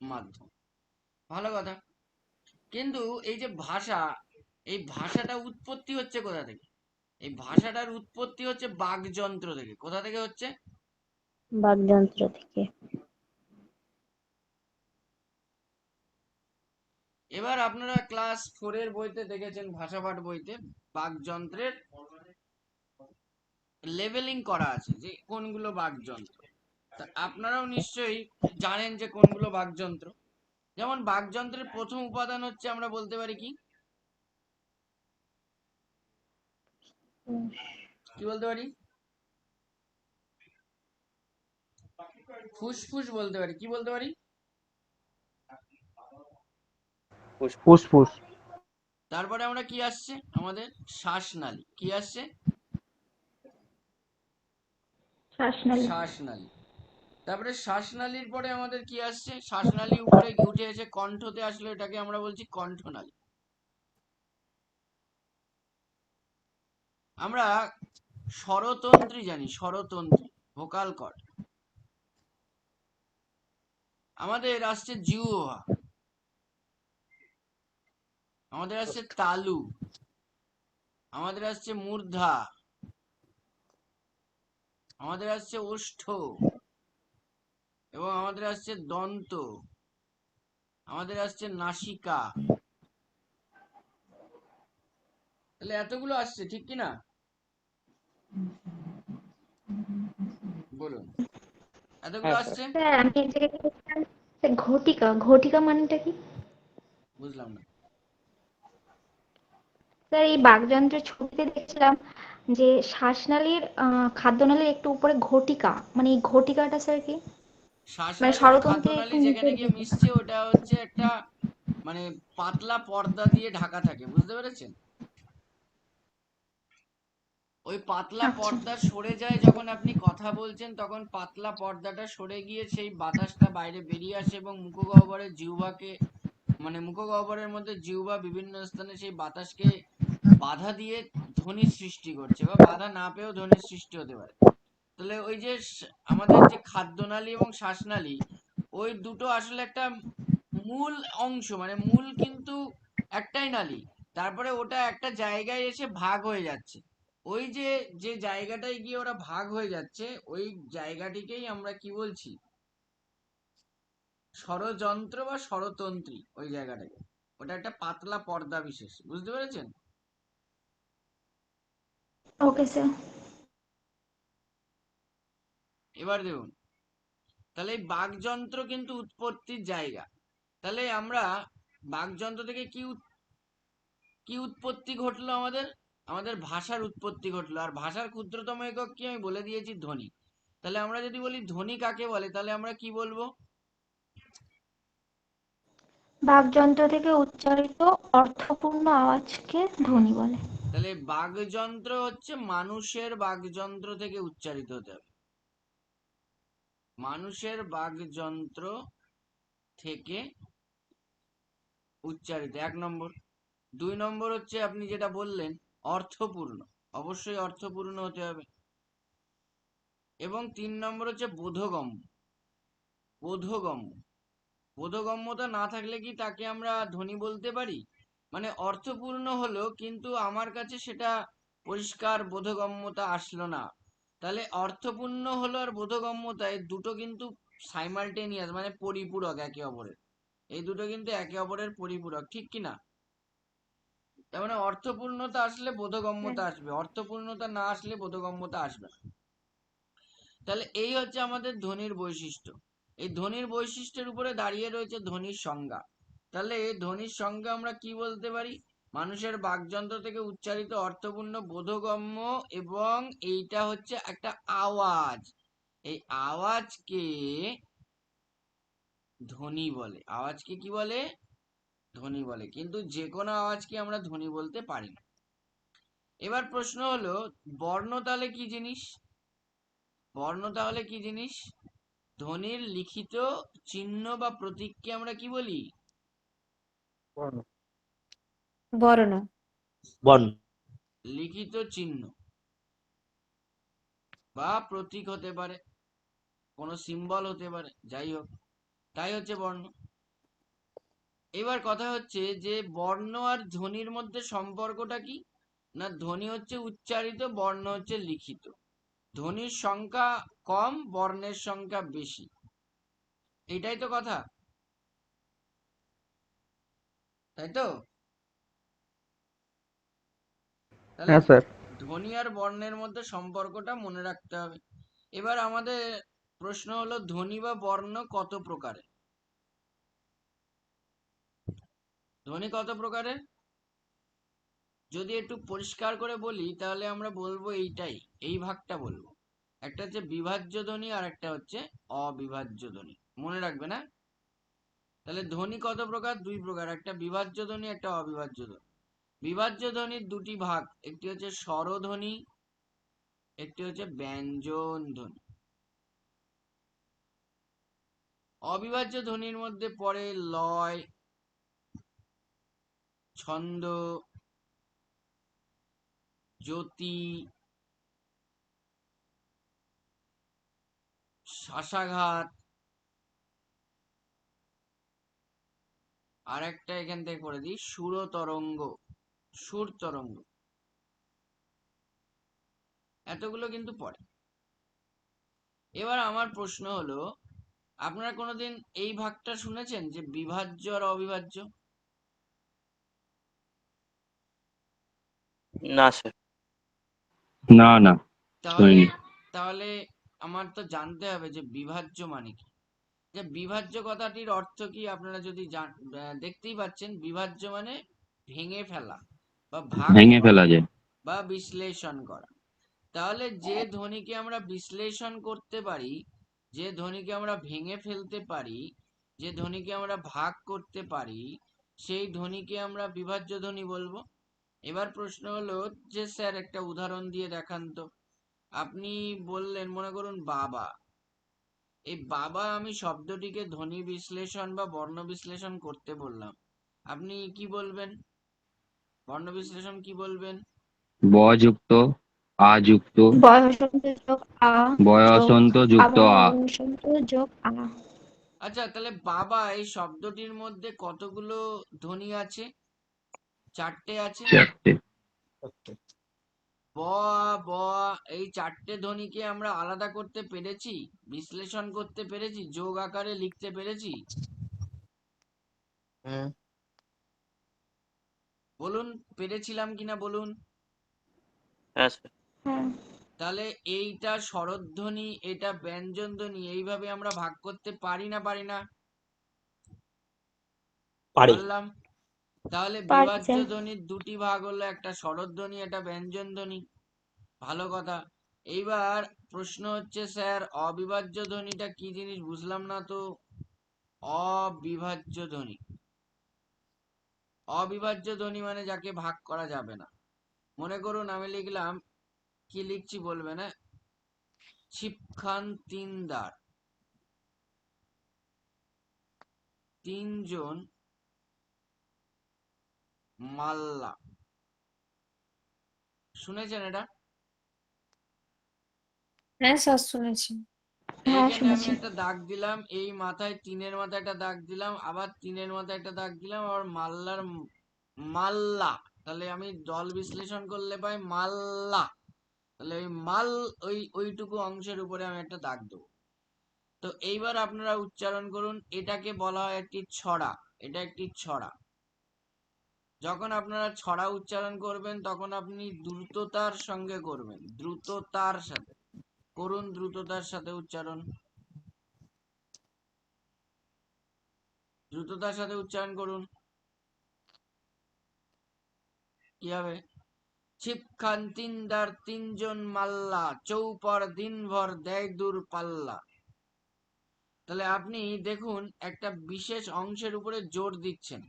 মাধ্যম। ভালো কথা। কিন্তু এই যে ভাষা, এই ভাষাটা উৎপত্তি হচ্ছে কোথা থেকে? এই ভাষাটার উৎপত্তি হচ্ছে বাকযন্ত্র থেকে। কোথা থেকে হচ্ছে? বাকযন্ত্র থেকে। এবার আপনারা ক্লাস 4 এর বইতে দেখেছেন, ভাষাপাঠ বইতে বাকযন্ত্রের লেভেলিং করা আছে যে কোনগুলো বাকযন্ত্র। তা আপনারাও নিশ্চয়ই জানেন যে কোনগুলো বাকযন্ত্র। যেমন বাকযন্ত্রের প্রথম উপাদান হচ্ছে, আমরা বলতে পারি কি? কি বলতে পারি? ফুসফুস বলতে পারি। কি বলতে পারি? ফুসফুস। তারপরে আমরা কি আসছে আমাদের শ্বাসনালী। কি আসছে? শ্বাসনালী। শ্বাসনালী। তারপরে শ্বাসনালীর পরে আমাদের কি আসছে? শ্বাসনালী উপরে উঠে এসে কণ্ঠতে আসলে এটাকে আমরা বলছি কণ্ঠনালী। আমরা স্বরতন্ত্রী জানি, স্বরতন্ত্রী, ভোকাল কর্ড। আমাদের আসছে জিহ্বা, আমাদের আসছে তালু, আমাদের আসছে মূর্ধা, আমাদের আসছে ওষ্ঠ, এবং আমাদের আসছে দন্ত, আমাদের আসছে নাসিকা। তাহলে এতগুলো আসছে, ঠিক কি না? বলুন, এতগুলো হ্যাঁ স্যার। আসছে? স্যার আমি এক জায়গায় দেখলাম, স্যার ঘটিকা, ঘটিকা মানেটা কি? বুঝলাম না। স্যার এই বাকযন্ত্রের ছবিতে দেখছিলাম যে শ্বাসনালীর খাদ্যনালীর একটু উপরে ঘটিকা, মানে এই ঘটিকাটা স্যার কি? মানে শ্বাসনালী আর স্বরতন্ত্রের একটু খাদ্যনালী যেখানে নিচের গিয়ে দিকে। মিশছে ওটা হচ্ছে একটা মানে পাতলা পর্দা দিয়ে ঢাকা থাকে, বুঝতে পেরেছেন? ওই পাতলা আচ্ছা। পর্দা সরে যায় যখন আপনি কথা বলছেন, তখন পাতলা পর্দাটা সরে গিয়ে সেই বাতাসটা বাইরে বেরিয়ে আসে এবং মুখগহ্বরের জিহ্বাকে মানে মুখগহ্বরের মধ্যে জিহ্বা বিভিন্ন স্থানে সেই বাতাসকে বাধা দিয়ে ধ্বনির সৃষ্টি করছে, বা বাধা না পেয়েও ধ্বনির সৃষ্টি হতে পারে। তাহলে ওই যে আমাদের যে খাদ্যনালী এবং শ্বাসনালী, ওই দুটো আসলে একটা মূল অংশ, মানে মূল কিন্তু একটাই নালী। তারপরে ওটা একটা জায়গায় এসে ভাগ হয়ে যাচ্ছে। ওই যে যে জায়গাটায় গিয়ে ওরা ভাগ হয়ে যাচ্ছে, ওই জায়গাটিকেই আমরা কি বলছি? স্বরযন্ত্র বা স্বরতন্ত্রী। ওই জায়গাটাকে, ওটা একটা পাতলা পর্দা বিশেষ, বুঝতে পেরেছেন? Okay sir. এবার দেখুন, তাহলে এই বাকযন্ত্র কিন্তু উৎপত্তির জায়গা। তাহলে আমরা বাকযন্ত্র থেকে কি উৎপত্তি ঘটলো? আমাদের আমাদের ভাষার উৎপত্তি ঘটলো। আর ভাষার ক্ষুদ্রতম একক কি আমি বলে দিয়েছি, ধ্বনি। তাহলে আমরা যদি বলি ধ্বনি কাকে বলে, তাহলে আমরা কি বলবো? বাকযন্ত্র থেকে উচ্চারিত অর্থপূর্ণ আওয়াজকে ধ্বনি বলে। তাহলে বাকযন্ত্র হচ্ছে মানুষের বাকযন্ত্র থেকে উচ্চারিত হতে হবে। মানুষের বাকযন্ত্র থেকে উচ্চারিত, 1 নম্বর। 2 নম্বর হচ্ছে আপনি যেটা বললেন, অর্থপূর্ণ, অবশ্যই অর্থপূর্ণ হতে হবে। এবং 3 নম্বর হচ্ছে বোধগম্য। বোধগম্য, বোধগম্যতা না থাকলে কি তাকে আমরা ধ্বনি বলতে পারি? মানে অর্থপূর্ণ হলো কিন্তু আমার কাছে সেটা পরিষ্কার বোধগম্যতা আসলো না। তাহলে অর্থপূর্ণ হলো আর বোধগম্যতা, এই দুটো কিন্তু সাইমালটেনিয়াস, মানে পরিপূরক একে অপরের। এই দুটো কিন্তু একে অপরের পরিপূরক, ঠিক কি না? তার মানে অর্থপূর্ণতা আসলে বোধগম্যতা আসবে, অর্থপূর্ণতা না আসলে বোধগম্যতা আসবে না। তাহলে এই হচ্ছে আমাদের ধ্বনির বৈশিষ্ট্য। এই ধ্বনির বৈশিষ্ট্যের উপরে দাঁড়িয়ে রয়েছে ধ্বনির সংজ্ঞা। তাহলে ধ্বনির সংজ্ঞা আমরা কি বলতে পারি? মানুষের বাকযন্ত্র থেকে উচ্চারিত অর্থপূর্ণ বোধগম্য, এবং এইটা হচ্ছে একটা আওয়াজ। এই আওয়াজকে ধ্বনি বলে। আওয়াজকে কি বলে? ধ্বনি বলে। কিন্তু যে কোনো আওয়াজকে আমরা ধ্বনি বলতে পারি না। এবার প্রশ্ন হলো, বর্ণ তাহলে কি জিনিস? বর্ণ তাহলে কি জিনিস? ধ্বনির লিখিত চিহ্ন বা প্রতীককে আমরা কি বলি? বর্ণ। বর্ণ। লিখিত চিহ্ন বা প্রতীক হতে পারে, কোনো সিম্বল হতে পারে, যাই হোক, তাই হচ্ছে বর্ণ। এবার কথা হচ্ছে যে বর্ণ আর ধ্বনির মধ্যে সম্পর্কটা কি? না, ধ্বনি হচ্ছে উচ্চারিত, বর্ণ হচ্ছে লিখিত। ধ্বনির সংখ্যা কম, বর্ণের সংখ্যা বেশি, এইটাই তো কথা, তাই তো? তাহলে হ্যাঁ স্যার। ধ্বনি আর বর্ণের মধ্যে সম্পর্কটা মনে রাখতে হবে। এবার আমাদের প্রশ্ন হলো, ধ্বনি বা বর্ণ কত প্রকারের? ধ্বনি কত প্রকারের? যদি একটু পরিষ্কার করে বলি তাহলে আমরা বলবো এইটাই, এই ভাগটা বলবো। একটা হচ্ছে বিভাজ্য ধ্বনি আর একটা হচ্ছে অবিভাজ্য ধ্বনি, মনে রাখবে না? তাহলে ধ্বনি কত প্রকার? দুই প্রকার, একটা বিভাজ্য ধ্বনি, একটা অবিভাজ্য ধ্বনি। বিভাজ্য ধ্বনির দুটি ভাগ, একটি হচ্ছে স্বরধ্বনি, একটি হচ্ছে ব্যঞ্জন ধ্বনি। অবিভাজ্য ধ্বনির মধ্যে পড়ে লয়, ছন্দ, জ্যোতি, শ্বাসাঘাত, আর একটা এখান থেকে করে দিই সুর তরঙ্গ, সুর তরঙ্গ, এতগুলো কিন্তু পড়ে। এবার আমার প্রশ্ন হলো, আপনারা কোনোদিন এই ভাগটা শুনেছেন যে বিভাজ্য আর অবিভাজ্য? না স্যার। না না, তাহলে শুনিনি। তাহলে আমার তো জানতে হবে যে বিভাজ্য মানে কি। যে বিভাজ্য কথাটির অর্থ কি আপনারা যদি দেখতেই পাচ্ছেন, বিভাজ্য মানে ভেঙে ফেলা বা ভাগ ভেঙে করা ফেলা যায়। বা বিশ্লেষণ করা। তাহলে যে ধ্বনিকে আমরা বিশ্লেষণ করতে পারি, যে ধ্বনিকে আমরা ভেঙে ফেলতে পারি, যে ধ্বনিকে আমরা ভাগ করতে পারি, সেই ধ্বনিকে আমরা বিভাজ্য ধ্বনি বলবো। এবার প্রশ্ন হলো যে স্যার একটা উদাহরণ দিয়ে দেখান তো। আপনি বললেন, মনে করুন বাবা, এই বাবা আমি শব্দটিকে ধ্বনি বিশ্লেষণ বা বর্ণ বিশ্লেষণ করতে বললাম, আপনি কি বলবেন? বর্ণ বিশ্লেষণ কি বলবেন? ব যুক্ত আ যুক্ত বয়সন্ত যোগ আ যোগ বয়সন্ত যুক্ত আবার আ। বয়সন্ত যোগ আ। আচ্ছা, তাহলে বাবা এই শব্দটির মধ্যে কতগুলো ধ্বনি আছে? চারটে আছে। চারটে। ব, ব, এই চারটে ধ্বনিকে আমরা আলাদা করতে পেরেছি, বিশ্লেষণ করতে পেরেছি, যোগ আকারে লিখতে পেরেছি? হ্যাঁ। বলুন, পেরেছিলাম কিনা বলুন। হ্যাঁ স্যার। হ্যাঁ। তাহলে এইটা স্বরধ্বনি, এটা ব্যঞ্জন ধ্বনি, এইভাবে আমরা ভাগ করতে পারি না পারি না? পারি। পারলাম। তাহলে পারি বিভাজ্য স্যার। ধ্বনির দুটি ভাগ হলো, একটা স্বরধ্বনি, একটা ব্যঞ্জন ধ্বনি। ভালো কথা। এইবার প্রশ্ন হচ্ছে স্যার অবিভাজ্য ধ্বনিটা কি জিনিস বুঝলাম না তো। অবিভাজ্য ধ্বনি, অবিভাজ্য ধ্বনি মানে যাকে ভাগ করা যাবে না। মনে করুন আমি লিখলাম, কি লিখছি বলবে না, ছিপখান তিনদার, তিনজন মাল্লা। শুনেছেন এটা? হ্যাঁ স্যার শুনেছি। হ্যাঁ এইখানে আমি শুনেছি। একটা দাগ দিলাম, এই মাথায় তিনের মাথায় একটা দাগ দিলাম, আবার তিনের মাথায় একটা দাগ দিলাম, আবার মাল্লার মাল্লা। তাহলে আমি দল বিশ্লেষণ করলে পাই মাল্লা। তাহলে ওই মাল, ওইটুকু অংশের উপরে আমি একটা দাগ দেবো। তো এইবার আপনারা উচ্চারণ করুন, এটাকে বলা হয় একটি ছড়া। এটা একটি ছড়া। যখন আপনারা ছড়া উচ্চারণ করবেন তখন আপনি দ্রুততার সঙ্গে করবেন, দ্রুততার সাথে করুন, দ্রুততার সাথে উচ্চারণ, দ্রুততার সাথে উচ্চারণ করুন। কি হবে? ছিপখান তিনদার, তিনজন মাল্লা, চৌপর দিনভর দেয় দূর পাল্লা। তাহলে আপনি দেখুন একটা বিশেষ অংশের উপরে জোর দিচ্ছেন।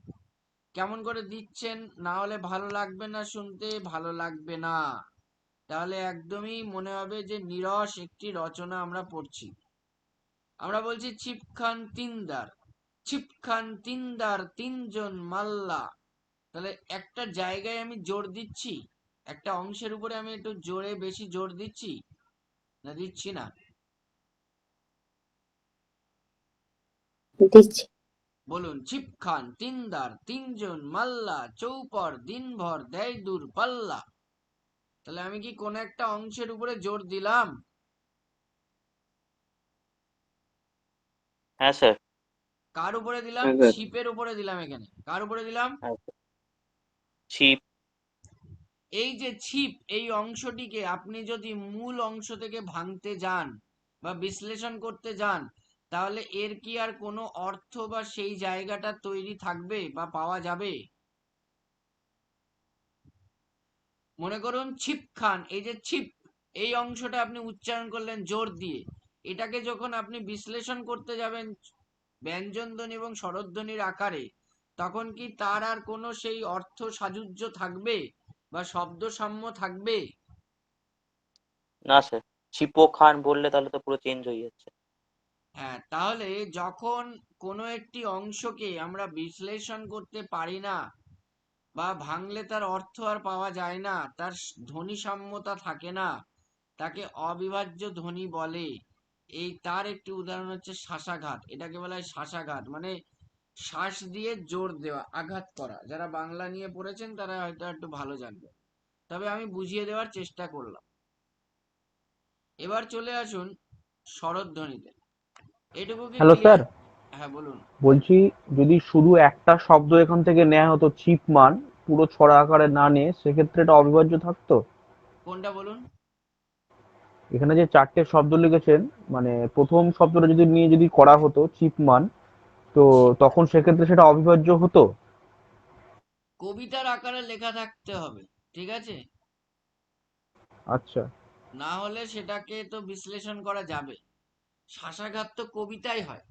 কেমন করে দিচ্ছেন? না হলে ভালো লাগবে না, শুনতে ভালো লাগবে না। তাহলে একদমই মনে হবে যে নিরস একটি রচনা আমরা পড়ছি। আমরা বলছি ছিপখান তিনদার, ছিপখান তিনদার, তিনজন মাল্লা। তাহলে একটা জায়গায় আমি জোর দিচ্ছি, একটা অংশের উপরে আমি একটু জোরে বেশি জোর দিচ্ছি না দিচ্ছি না? দিচ্ছি। বলুন, ছিপখান তিনদার, তিনজন মাল্লা, চৌপর দিনভর দেয় দূর পাল্লা। তাহলে আমি কি কোন একটা অংশের উপরে জোর দিলাম? হ্যাঁ স্যার। কার উপরে দিলাম? হ্যাঁ স্যার। ছিপের উপরে দিলাম। এখানে কার উপরে দিলাম? হ্যাঁ স্যার। ছিপ। এই যে ছিপ, এই অংশটিকে আপনি যদি মূল অংশ থেকে ভাঙতে যান বা বিশ্লেষণ করতে যান, তাহলে এর কি আর কোনো অর্থ বা সেই জায়গাটা তৈরি থাকবে বা পাওয়া যাবে? মনে করুন ছিপ খান, এই যে ছিপ, এই অংশটা আপনি উচ্চারণ করলেন জোর দিয়ে, এটাকে যখন আপনি বিশ্লেষণ করতে যাবেন ব্যঞ্জনধ্বনি এবং স্বরধ্বনির আকারে, তখন কি তার আর কোনো সেই অর্থ সাযুজ্য থাকবে বা শব্দ সাম্য থাকবে? না স্যার, ছিপো খান বললে তাহলে তো পুরো চেঞ্জ হয়ে যাচ্ছে। হ্যাঁ, তাহলে যখন কোনো একটি অংশকে আমরা বিশ্লেষণ করতে পারি না বা ভাঙলে তার অর্থ আর পাওয়া যায় না, তার ধ্বনি সাম্যতা থাকে না, তাকে অবিভাজ্য ধ্বনি বলে। এই তার একটি উদাহরণ হচ্ছে শ্বাসাঘাত। এটাকে বলা হয় শ্বাসাঘাত, মানে শ্বাস দিয়ে জোর দেওয়া, আঘাত করা। যারা বাংলা নিয়ে পড়েছেন তারা হয়তো একটু ভালো জানবে, তবে আমি বুঝিয়ে দেওয়ার চেষ্টা করলাম। এবার চলে আসুন স্বরধ্বনিতে। এটুকু কি হ্যালো ক্লিয়ার? স্যার, হ্যাঁ বলুন। বলছি যদি শুধু একটা শব্দ এখান থেকে নেওয়া হতো চিপ মান, পুরো ছড়া আকারে না নিয়ে, সেক্ষেত্রে এটা অবিভাজ্য থাকতো। কোনটা বলুন? এখানে যে চারটে শব্দ লিখেছেন, মানে প্রথম শব্দটা যদি নিয়ে যদি করা হতো চিপ মান, তো তখন সেক্ষেত্রে সেটা অবিভাজ্য হতো। কবিতার আকারে লেখা থাকতে হবে, ঠিক আছে? আচ্ছা। না হলে সেটাকে তো বিশ্লেষণ করা যাবে। শ্বাসাঘাত তো কবিতাই হয়,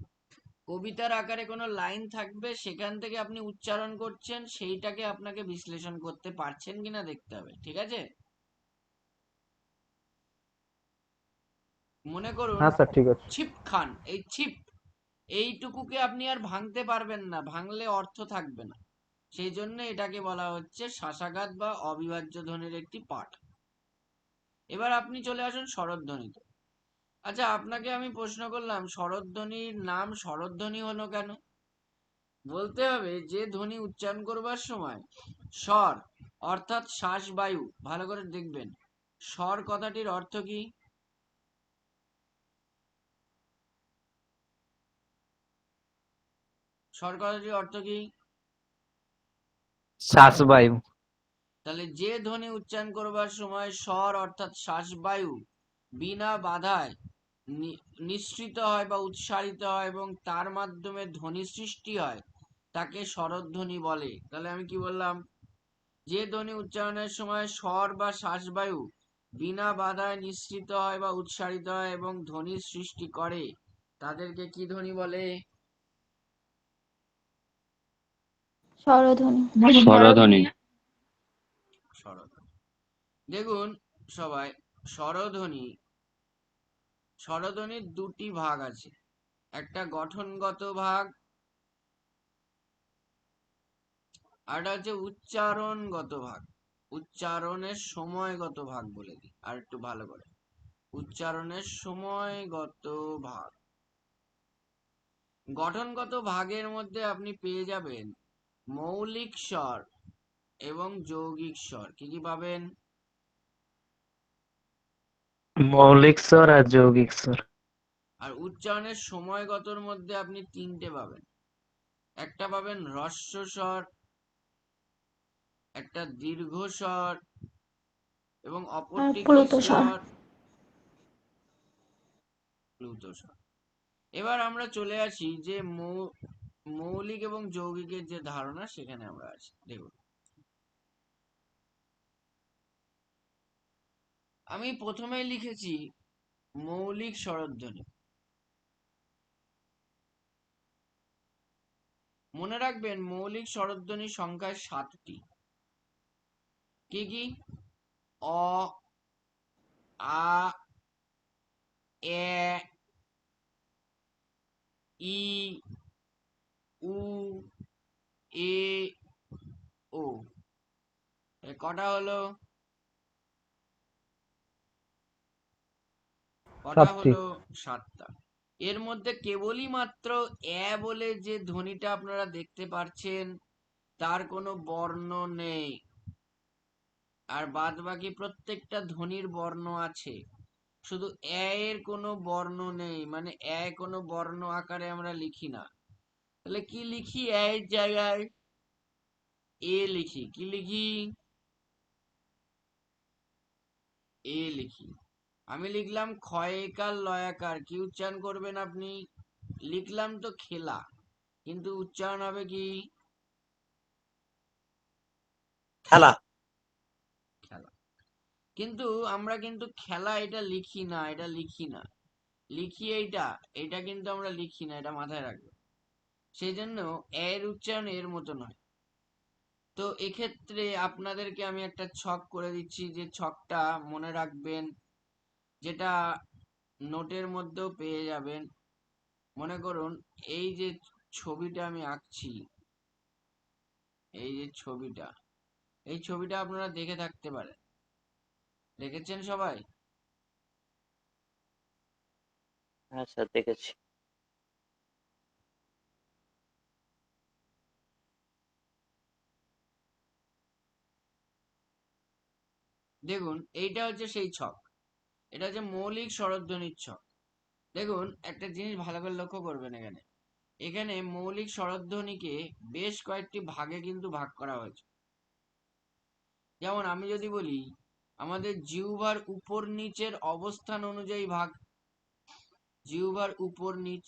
কবিতার আকারে কোনো লাইন থাকবে, সেখান থেকে আপনি উচ্চারণ করছেন, সেইটাকে আপনাকে বিশ্লেষণ করতে পারছেন কিনা দেখতে হবে, ঠিক আছে? মনে করুন হ্যাঁ স্যার, ঠিক আছে। ছিপ খান, এই ছিপ, এইটুকুকে আপনি আর ভাঙতে পারবেন না, ভাঙলে অর্থ থাকবে না। সেই জন্য এটাকে বলা হচ্ছে শ্বাসাঘাত বা অবিভাজ্য ধ্বনির একটি পাঠ। এবার আপনি চলে আসুন স্বরধ্বনিতে। আচ্ছা, আপনাকে আমি প্রশ্ন করলাম স্বরধ্বনির নাম স্বরধ্বনি হলো কেন? বলতে হবে যে ধ্বনি উচ্চারণ করবার সময় স্বর অর্থাৎ শ্বাস বায়ু, ভালো করে দেখবেন স্বর কথাটির অর্থ কি? স্বর কথাটির অর্থ কি? শ্বাসবায়ু। তাহলে যে ধ্বনি উচ্চারণ করবার সময় স্বর অর্থাৎ শ্বাস বায়ু বিনা বাধায় নিঃসৃত হয় বা উচ্চারিত হয় এবং তার মাধ্যমে ধ্বনি সৃষ্টি হয়, তাকে স্বরধ্বনি বলে। তাহলে আমি কি বললাম? যে ধ্বনি উচ্চারণের সময় স্বর বা শ্বাসবায়ু বিনা বাধায় নিঃসৃত হয় বা উচ্চারিত হয় এবং ধ্বনির সৃষ্টি করে, তাদেরকে কি ধ্বনি বলে? স্বরধ্বনি। স্বরধ্বনি। স্বরধ্বনি। দেখুন সবাই, স্বরধ্বনি, স্বরধ্বনির দুটি ভাগ আছে, একটা গঠনগত ভাগ আর একটা হচ্ছে উচ্চারণগত ভাগ। উচ্চারণের সময়গত ভাগ বলে দিই আর একটু ভালো করে, উচ্চারণের সময়গত ভাগ। গঠনগত ভাগের মধ্যে আপনি পেয়ে যাবেন মৌলিক স্বর এবং যৌগিক স্বর। কি কি পাবেন? মৌলিক স্বর আর যৌগিক স্বর। আর উচ্চারণের সময়গতর মধ্যে আপনি তিনটে পাবেন। একটা পাবেন হ্রস্ব স্বর, একটা দীর্ঘ স্বর এবং আর অপরটি কি প্লুত স্বর। স্বর? প্লুত স্বর। এবার আমরা চলে আসি যে মৌলিক এবং যৌগিকের যে ধারণা, সেখানে আমরা আছি। দেখুন, আমি প্রথমেই লিখেছি মৌলিক স্বরধ্বনি। মনে রাখবেন মৌলিক স্বরধ্বনির সংখ্যায় 7টি। কি কি? অ, আ, এ, ই, উ, এ, ও। কটা হলো? কটা 7টি। হলো? 7টা। এর মধ্যে কেবলই মাত্র এ বলে যে ধ্বনিটা আপনারা দেখতে পাচ্ছেন, তার কোনো বর্ণ নেই, আর বাদ বাকি প্রত্যেকটা ধ্বনির বর্ণ আছে, শুধু এর কোনো বর্ণ নেই, মানে কোনো বর্ণ আকারে আমরা লিখি না। তাহলে কি লিখি? এর জায়গায় এ লিখি। কি লিখি? এ লিখি। আমি লিখলাম ক্ষয়কার লয়াকার, কি উচ্চারণ করবেন আপনি? লিখলাম তো খেলা, কিন্তু উচ্চারণ হবে কি? খেলা। খেলা। কিন্তু আমরা কিন্তু খেলা এটা লিখি না, এটা লিখি না, লিখি এটা কিন্তু আমরা লিখি না, এটা মাথায় রাখবো। সেই জন্য এর উচ্চারণ এর মতো নয়। তো এক্ষেত্রে আপনাদেরকে আমি একটা ছক করে দিচ্ছি, যে ছকটা মনে রাখবেন, যেটা নোটের মধ্যেও পেয়ে যাবেন। মনে করুন এই যে ছবিটা আমি আঁকছি, এই যে ছবিটা, এই ছবিটা আপনারা দেখে থাকতে পারেন, দেখেছেন সবাই? হ্যাঁ স্যার, দেখেছি। দেখুন এইটা হচ্ছে সেই ছক, এটা হচ্ছে মৌলিক স্বরধ্বনির ছক। দেখুন একটা জিনিস ভালো করে লক্ষ্য করবেন, এখানে এখানে মৌলিক স্বরধ্বনিকে বেশ কয়েকটি ভাগে কিন্তু ভাগ করা হয়েছে। যেমন আমি যদি বলি আমাদের জিহ্বার উপর নিচের অবস্থান অনুযায়ী ভাগ, জিহ্বার উপর নিচ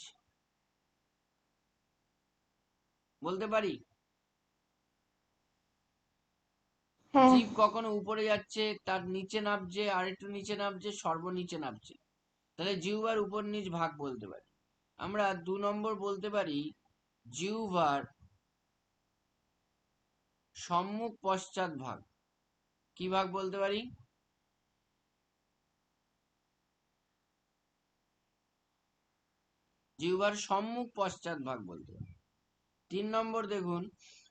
বলতে পারি। হ্যাঁ। জিভ কখনো উপরে যাচ্ছে, তার নিচে নামছে, আর একটু নিচে নামছে, সর্বনিচে নামছে, তাহলে জিহ্বার উপর নিচ ভাগ বলতে পারি। আমরা 2 নম্বর বলতে পারি জিহ্বার সম্মুখ পশ্চাৎ ভাগ। কি ভাগ বলতে পারি? জিহ্বার সম্মুখ পশ্চাৎ ভাগ বলতে পারি। 3 নম্বর দেখুন,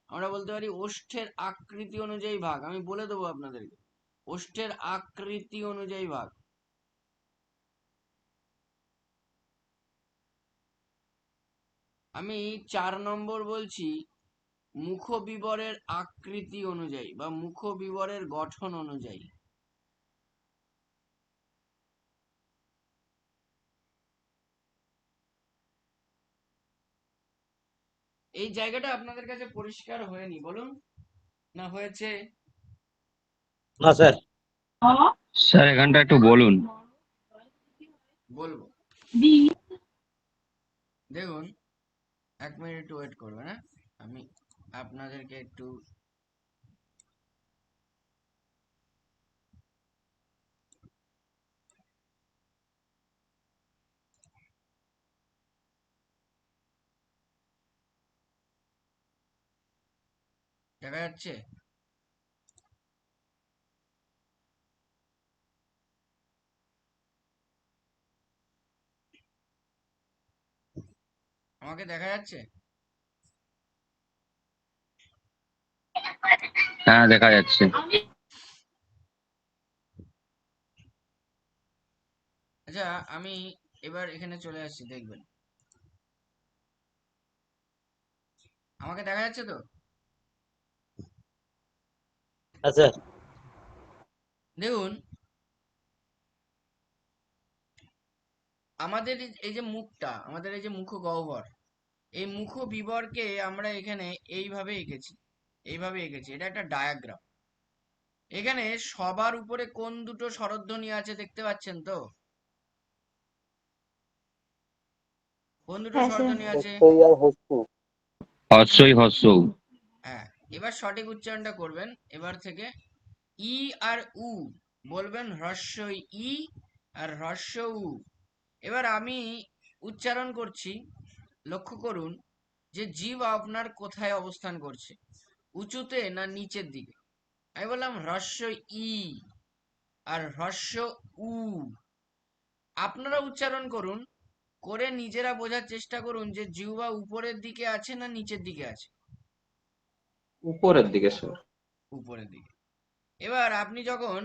আমরা বলতে পারি ওষ্ঠের আকৃতি অনুযায়ী ভাগ। আমি বলে দেবো আপনাদেরকে, ওষ্ঠের আকৃতি অনুযায়ী ভাগ। আমি 4 নম্বর বলছি মুখবিবরের আকৃতি অনুযায়ী বা মুখবিবরের গঠন অনুযায়ী। এই জায়গাটা আপনাদের কাছে পরিষ্কার হয়নি বলুন, না হয়েছে? না স্যার। স্যার এখানটা একটু বলুন। বলবো। দেখুন 1 মিনিট ওয়েট করবেন, হ্যাঁ, আমি আপনাদেরকে একটু দেখা যাচ্ছে? আমাকে দেখা যাচ্ছে? হ্যাঁ দেখা যাচ্ছে। আচ্ছা, আমি এবার এখানে চলে আসছি, দেখবেন আমাকে দেখা যাচ্ছে তো? আচ্ছা। দেখুন আমাদের এই যে মুখটা, আমাদের এই যে মুখগহ্বর, এই মুখবিবরকে আমরা এখানে এইভাবে এঁকেছি, এইভাবে এঁকেছি। এটা একটা ডায়াগ্রাম। এখানে সবার উপরে কোন দুটো স্বরধ্বনি আছে দেখতে পাচ্ছেন তো? কোন দুটো হ্যাঁ স্যার। স্বরধ্বনি আছে? হস্যই আর হস্যু। হর্ষই হর্ষৌ। হ্যাঁ, এবার সঠিক উচ্চারণটা করবেন এবার থেকে। ই আর উ বলবেন হ্রস্বই ই আর হ্রস্ব উ। এবার আমি উচ্চারণ করছি, লক্ষ্য করুন যে জিভ আপনার কোথায় অবস্থান করছে, উঁচুতে না নিচের দিকে। আমি বললাম হ্রস্ব ই আর হ্রস্ব উ। আপনারা উচ্চারণ করুন, করে নিজেরা বোঝার চেষ্টা করুন যে জিহ্বা উপরের দিকে আছে না নিচের দিকে আছে। উপরের দিকে স্যার। উপরের দিকে। এবার আপনি যখন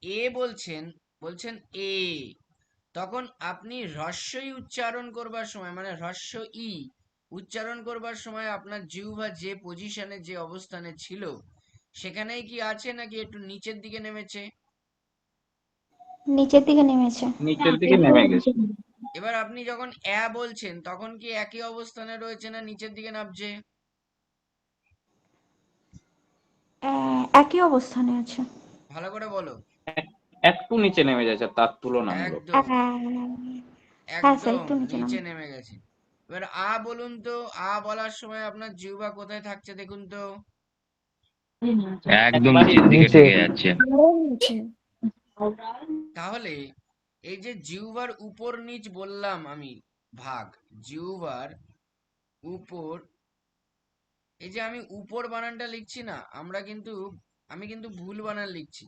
এ বলছেন, বলছেন এ, তখন আপনি হ্রস্বই উচ্চারণ করবার সময়, মানে হ্রস্ব ই উচ্চারণ করবার সময় আপনার জিহ্বা যে পজিশনে, যে অবস্থানে ছিল, সেখানেই কি আছে নাকি একটু নিচের দিকে নেমেছে? নিচের দিকে নেমেছে। নিচের দিকে নেমে গেছে। এবার আপনি যখন এ বলছেন তখন কি একই অবস্থানে রয়েছে না নিচের দিকে নামছে? একই অবস্থানে আছে। ভালো করে বলো। একটু নিচে নেমে যাচ্ছে তার তুলনামূলক। একদম হ্যাঁ স্যার, একদম একটু নিচে নিচে নামে। নেমে গেছে। এবার আ বলুন তো, আ বলার সময় আপনার জিহ্বা কোথায় থাকছে দেখুন তো? একদম একবারে নিচের দিকে নিচে। ঠেকে যাচ্ছে। আরো নিচে। তাহলে এই যে জিহ্বার উপর নিচ বললাম আমি ভাগ, জিহ্বার উপর, এই যে আমি উপর বানানটা লিখছি না, আমি কিন্তু ভুল বানান লিখছি।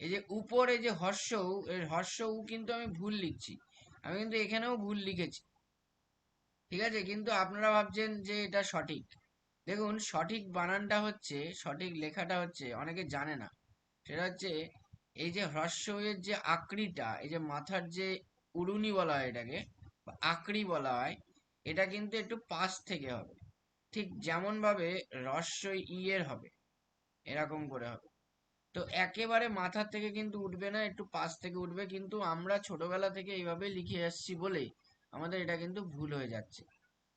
এই যে উপর, এই যে হর্ষ উ, এর হর্ষ উ কিন্তু আমি ভুল লিখছি, আমি কিন্তু এখানেও ভুল লিখেছি, ঠিক আছে? কিন্তু আপনারা ভাবছেন যে এটা সঠিক। দেখুন, সঠিক বানানটা হচ্ছে, সঠিক লেখাটা হচ্ছে, অনেকে জানে না, সেটা হচ্ছে এই যে হ্রস্ব এর যে আকৃতিটা, এই যে মাথার যে উড়ুনি বলা হয় এটাকে, বা আকৃতি বলা হয়, এটা কিন্তু একটু পাশ থেকে হবে, ঠিক যেমন ভাবে হ্রস্ব ই এর হবে, এরকম করে হবে। তো একেবারে মাথা থেকে কিন্তু উঠবে না, একটু পাশ থেকে উঠবে, কিন্তু আমরা ছোটবেলা থেকে এইভাবে লিখে আসছি বলে আমাদের এটা কিন্তু ভুল হয়ে যাচ্ছে।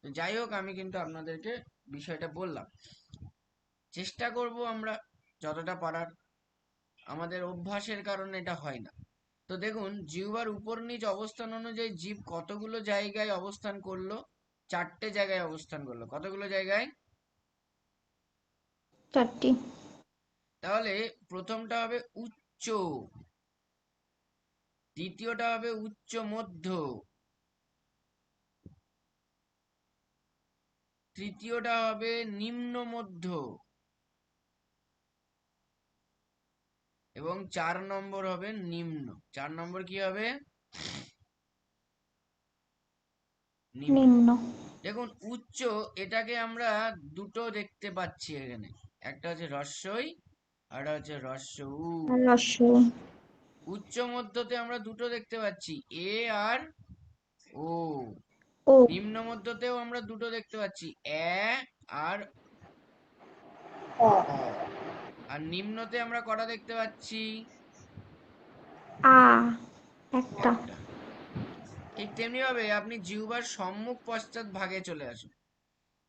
তো যাই হোক, আমি কিন্তু আপনাদেরকে বিষয়টা বললাম, চেষ্টা করব আমরা যতটা পারার, আমাদের অভ্যাসের কারণে এটা হয় না। তো দেখুন, জিহ্বার উপর নিচ অবস্থান অনুযায়ী জীব কতগুলো জায়গায় অবস্থান করলো? 4টে জায়গায় অবস্থান করলো। কতগুলো জায়গায়? 4টি। তাহলে প্রথমটা হবে উচ্চ, দ্বিতীয়টা হবে উচ্চ মধ্য, তৃতীয়টা হবে নিম্ন মধ্য, এবং 4 নম্বর হবে নিম্ন। 4 নম্বর কি হবে? নিম্ন। নিম্ন। দেখুন, উচ্চ, এটাকে আমরা দুটো দেখতে পাচ্ছি এখানে, একটা হচ্ছে হ্রস্বই আর একটা হচ্ছে হ্রস্ব উ। আর হ্রস্ব উচ্চ মধ্যতে আমরা দুটো দেখতে পাচ্ছি, এ আর ও। ও। নিম্ন মধ্যতেও আমরা দুটো দেখতে পাচ্ছি, এ আর অ। আর নিম্নতে আমরা কটা দেখতে পাচ্ছি? আ। একটা। একটা। ঠিক তেমনি ভাবে আপনি জিহ্বার সম্মুখ পশ্চাৎ ভাগে চলে আসুন।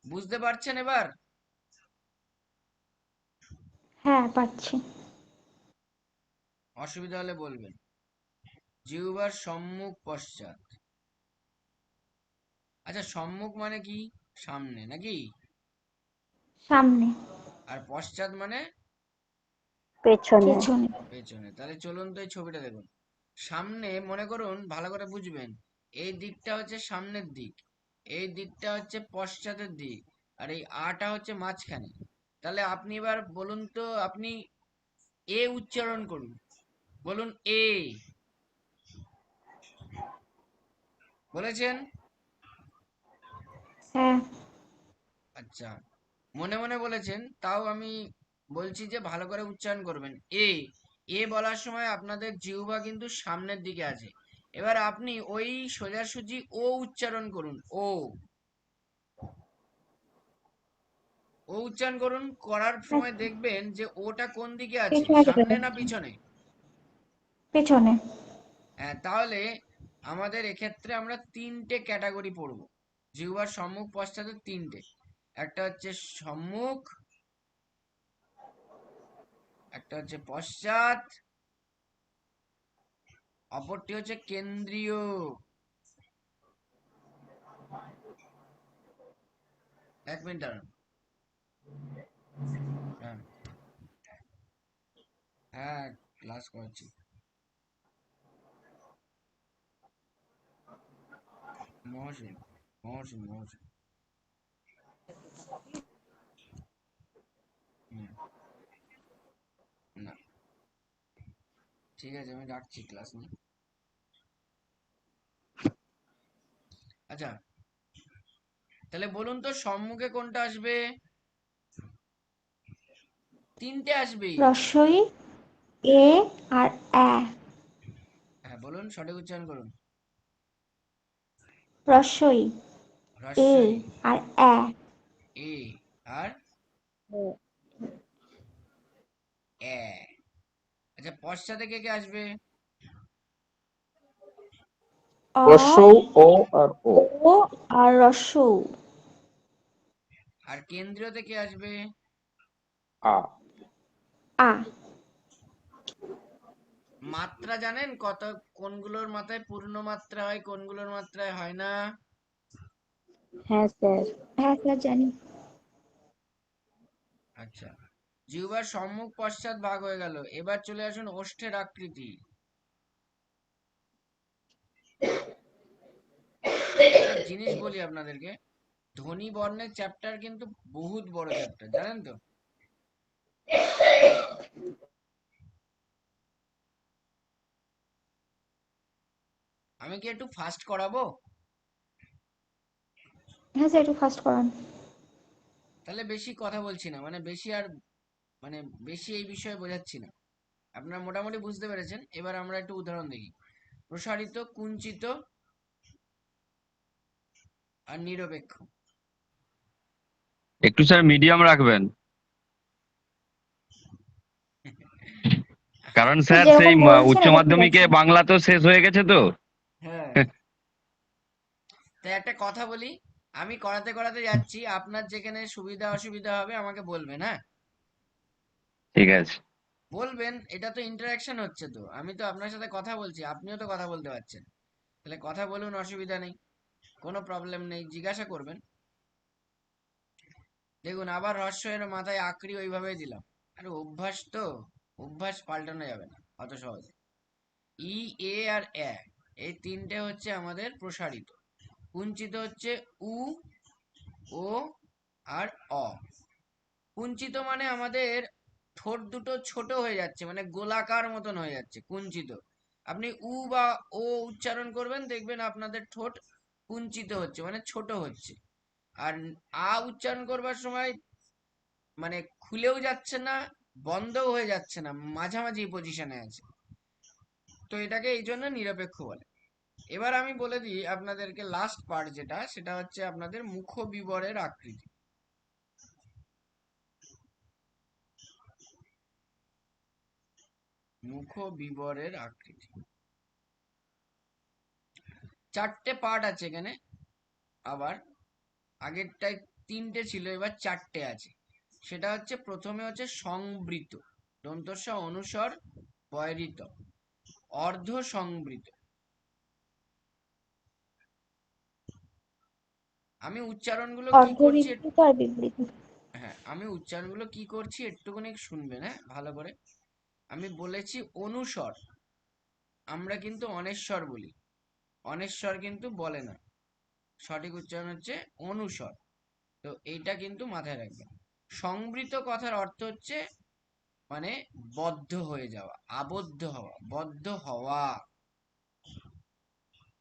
বুঝতে পারছেন এবার? হ্যাঁ, পাচ্ছি। অসুবিধা হলে বলবেন। জিহ্বার সম্মুখ পশ্চাৎ। আচ্ছা, সম্মুখ মানে কি? সামনে, নাকি? সামনে। আর পশ্চাৎ মানে পেছনে। পেছনে। পেছনে। তাহলে চলুন তো এই ছবিটা দেখুন। সামনে, মনে করুন, ভালো করে বুঝবেন, এই দিকটা হচ্ছে সামনের দিক, এই দিকটা হচ্ছে পশ্চাতের দিক, আর এই আটা হচ্ছে মাঝখানে। তাহলে আপনি এবার বলুন তো, আপনি এ উচ্চারণ করুন, বলুন এ। বলেছেন? হ্যাঁ। আচ্ছা, মনে মনে বলেছেন, তাও আমি বলছি যে ভালো করে উচ্চারণ করবেন। এ, এ বলার সময় আপনাদের জিহ্বা কিন্তু সামনের দিকে আছে। এবার আপনি ওই সোজাসুজি ও উচ্চারণ করুন, ও। ও উচ্চারণ করুন, করার সময় দেখবেন যে ওটা কোন দিকে আছে, সামনে না পিছনে? পেছনে। হ্যাঁ, তাহলে আমাদের এক্ষেত্রে আমরা 3টে ক্যাটাগরি পড়বো। জিহ্বার সম্মুখ পশ্চাতে 3টে, একটা হচ্ছে সম্মুখ, একটা হচ্ছে পশ্চাৎ, অপরটি হচ্ছে কেন্দ্রীয়। এক মিনিট দাঁড়ান। হ্যাঁ, হ্যাঁ, ক্লাস করছি। মহাশয়, মহাশয়, মহাশয়। হুম, না, ঠিক আছে, আমি রাখছি, ক্লাস নেই। আচ্ছা, তাহলে বলুন তো, সম্মুখে কোনটা আসবে? 3টে আসবে। হ্রস্বই এ আর অ্যা। হ্যাঁ, বলুন, সঠিক উচ্চারণ করুন। হ্রস্বই এ হ্রস্বই আর অ্যা। এ আর এ। আচ্ছা, পশ্চাতে কে কে আসবে? অ, হ্রস্ব ও আর ও। ও আর হ্রস্ব উ। আর কেন্দ্রীয়তে কে আসবে? আ। আ। মাত্রা জানেন কত? কোনগুলোর মাথায় পূর্ণ মাত্রা হয়, কোনগুলোর মাত্রায় হয় না? হ্যাঁ স্যার। হ্যাঁ স্যার, জানি। আচ্ছা, জিহ্বার সম্মুখ পশ্চাৎ ভাগ হয়ে গেল। এবার চলে আসুন ওষ্ঠের আকৃতি। একটা জিনিস বলি আপনাদেরকে, ধ্বনি বর্ণের চ্যাপ্টার কিন্তু বহুত বড় চ্যাপ্টার, জানেন তো? আমি কি একটু ফাস্ট করাবো? হ্যাঁ স্যার, একটু ফাস্ট করান। তাহলে বেশি কথা বলছি না, মানে বেশি এই বিষয়ে বোঝাচ্ছি না। আপনারা মোটামুটি বুঝতে পেরেছেন। এবার আমরা একটু উদাহরণ দেখি। প্রসারিত, কুঞ্চিত আর নিরপেক্ষ। একটু স্যার মিডিয়াম রাখবেন, কারণ স্যার স্যার সেই যেরকম বলছেন উচ্চ এটা ঠিক মাধ্যমিকে আছে। বাংলা তো শেষ হয়ে গেছে তো। হ্যাঁ, তাই একটা কথা বলি, আমি করাতে করাতে যাচ্ছি, আপনার যেখানে সুবিধা অসুবিধা হবে আমাকে বলবেন, হ্যাঁ? ঠিক আছে। বলবেন, এটা তো ইন্টারাকশন হচ্ছে, তো আমি তো আপনার সাথে কথা বলছি, আপনিও তো কথা বলতে পারছেন, তাহলে কথা বলুন, অসুবিধা নেই, কোনো প্রবলেম নেই, জিজ্ঞাসা করবেন। দেখুন, আবার হ্রস্ব এর মাথায় আকরি ওইভাবে দিলাম। আরে অভ্যাস তো, অভ্যাস পাল্টানো যাবে না অত সহজে। ই, এ আর এ, এই তিনটে হচ্ছে আমাদের প্রসারিত। কুঞ্চিত হচ্ছে উ, ও আর অ। কুঞ্চিত মানে আমাদের ঠোঁট দুটো ছোট হয়ে যাচ্ছে, মানে গোলাকার মতন হয়ে যাচ্ছে, কুঞ্চিত। আপনি উ বা ও উচ্চারণ করবেন, দেখবেন আপনাদের ঠোঁট কুঞ্চিত হচ্ছে, মানে ছোট হচ্ছে। আর আ উচ্চারণ করবার সময় মানে খুলেও যাচ্ছে না, বন্ধও হয়ে যাচ্ছে না, মাঝামাঝি পজিশনে আছে। তো এটাকে এই জন্য নিরপেক্ষ বলে। এবার আমি বলে দিই আপনাদেরকে লাস্ট পার্ট যেটা, সেটা হচ্ছে আপনাদের মুখ বিবরের আকৃতি। মুখ বিবরের আকৃতি চারটে পার্ট আছে এখানে। আবার আগেরটায় তিনটে ছিল, এবার চারটে আছে। সেটা হচ্ছে, প্রথমে হচ্ছে সংবৃত, দন্তস্ব অনুস্বর বয়রিত, অর্ধ সংবৃত। আমি উচ্চারণগুলো কি করছি, অর্ধবিবৃত আর বিবৃত। হ্যাঁ আমি উচ্চারণগুলো কি করছি একটুখানি শুনবেন, হ্যাঁ ভালো করে। আমি বলেছি অনুস্বর, আমরা কিন্তু অনেশ্বর বলি, অনেশ্বর কিন্তু বলে না, সঠিক উচ্চারণ হচ্ছে অনুস্বর। তো এইটা কিন্তু মাথায় রাখবেন। সংবৃত কথার অর্থ হচ্ছে মানে বদ্ধ হয়ে যাওয়া, আবদ্ধ হওয়া, বদ্ধ হওয়া,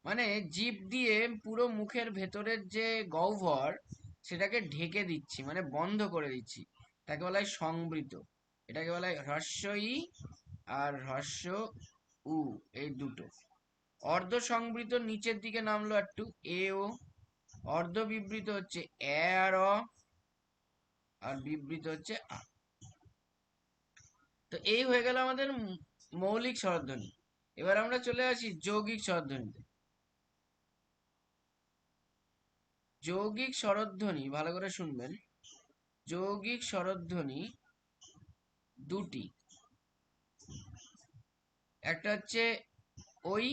মানে জিভ দিয়ে পুরো মুখের ভেতরের যে গহ্বর সেটাকে ঢেকে দিচ্ছি, মানে বন্ধ করে দিচ্ছি, তাকে বলা হয় সংবৃত। এটাকে বলা হয় হ্রস্ব ই আর হ্রস্ব উ, এই দুটো। অর্ধ সংবৃত নিচের দিকে নামলো একটু, এ ও। অর্ধ বিবৃত হচ্ছে এ আর অ, আর বিবৃত হচ্ছে আ। তো এই হয়ে গেল আমাদের মৌলিক স্বরধ্বনি। এবার আমরা চলে আসি যৌগিক স্বরধ্বনিতে। যৌগিক স্বরধ্বনি ভালো করে শুনবেন। যৌগিক স্বরধ্বনি দুটি, একটা হচ্ছে ওই,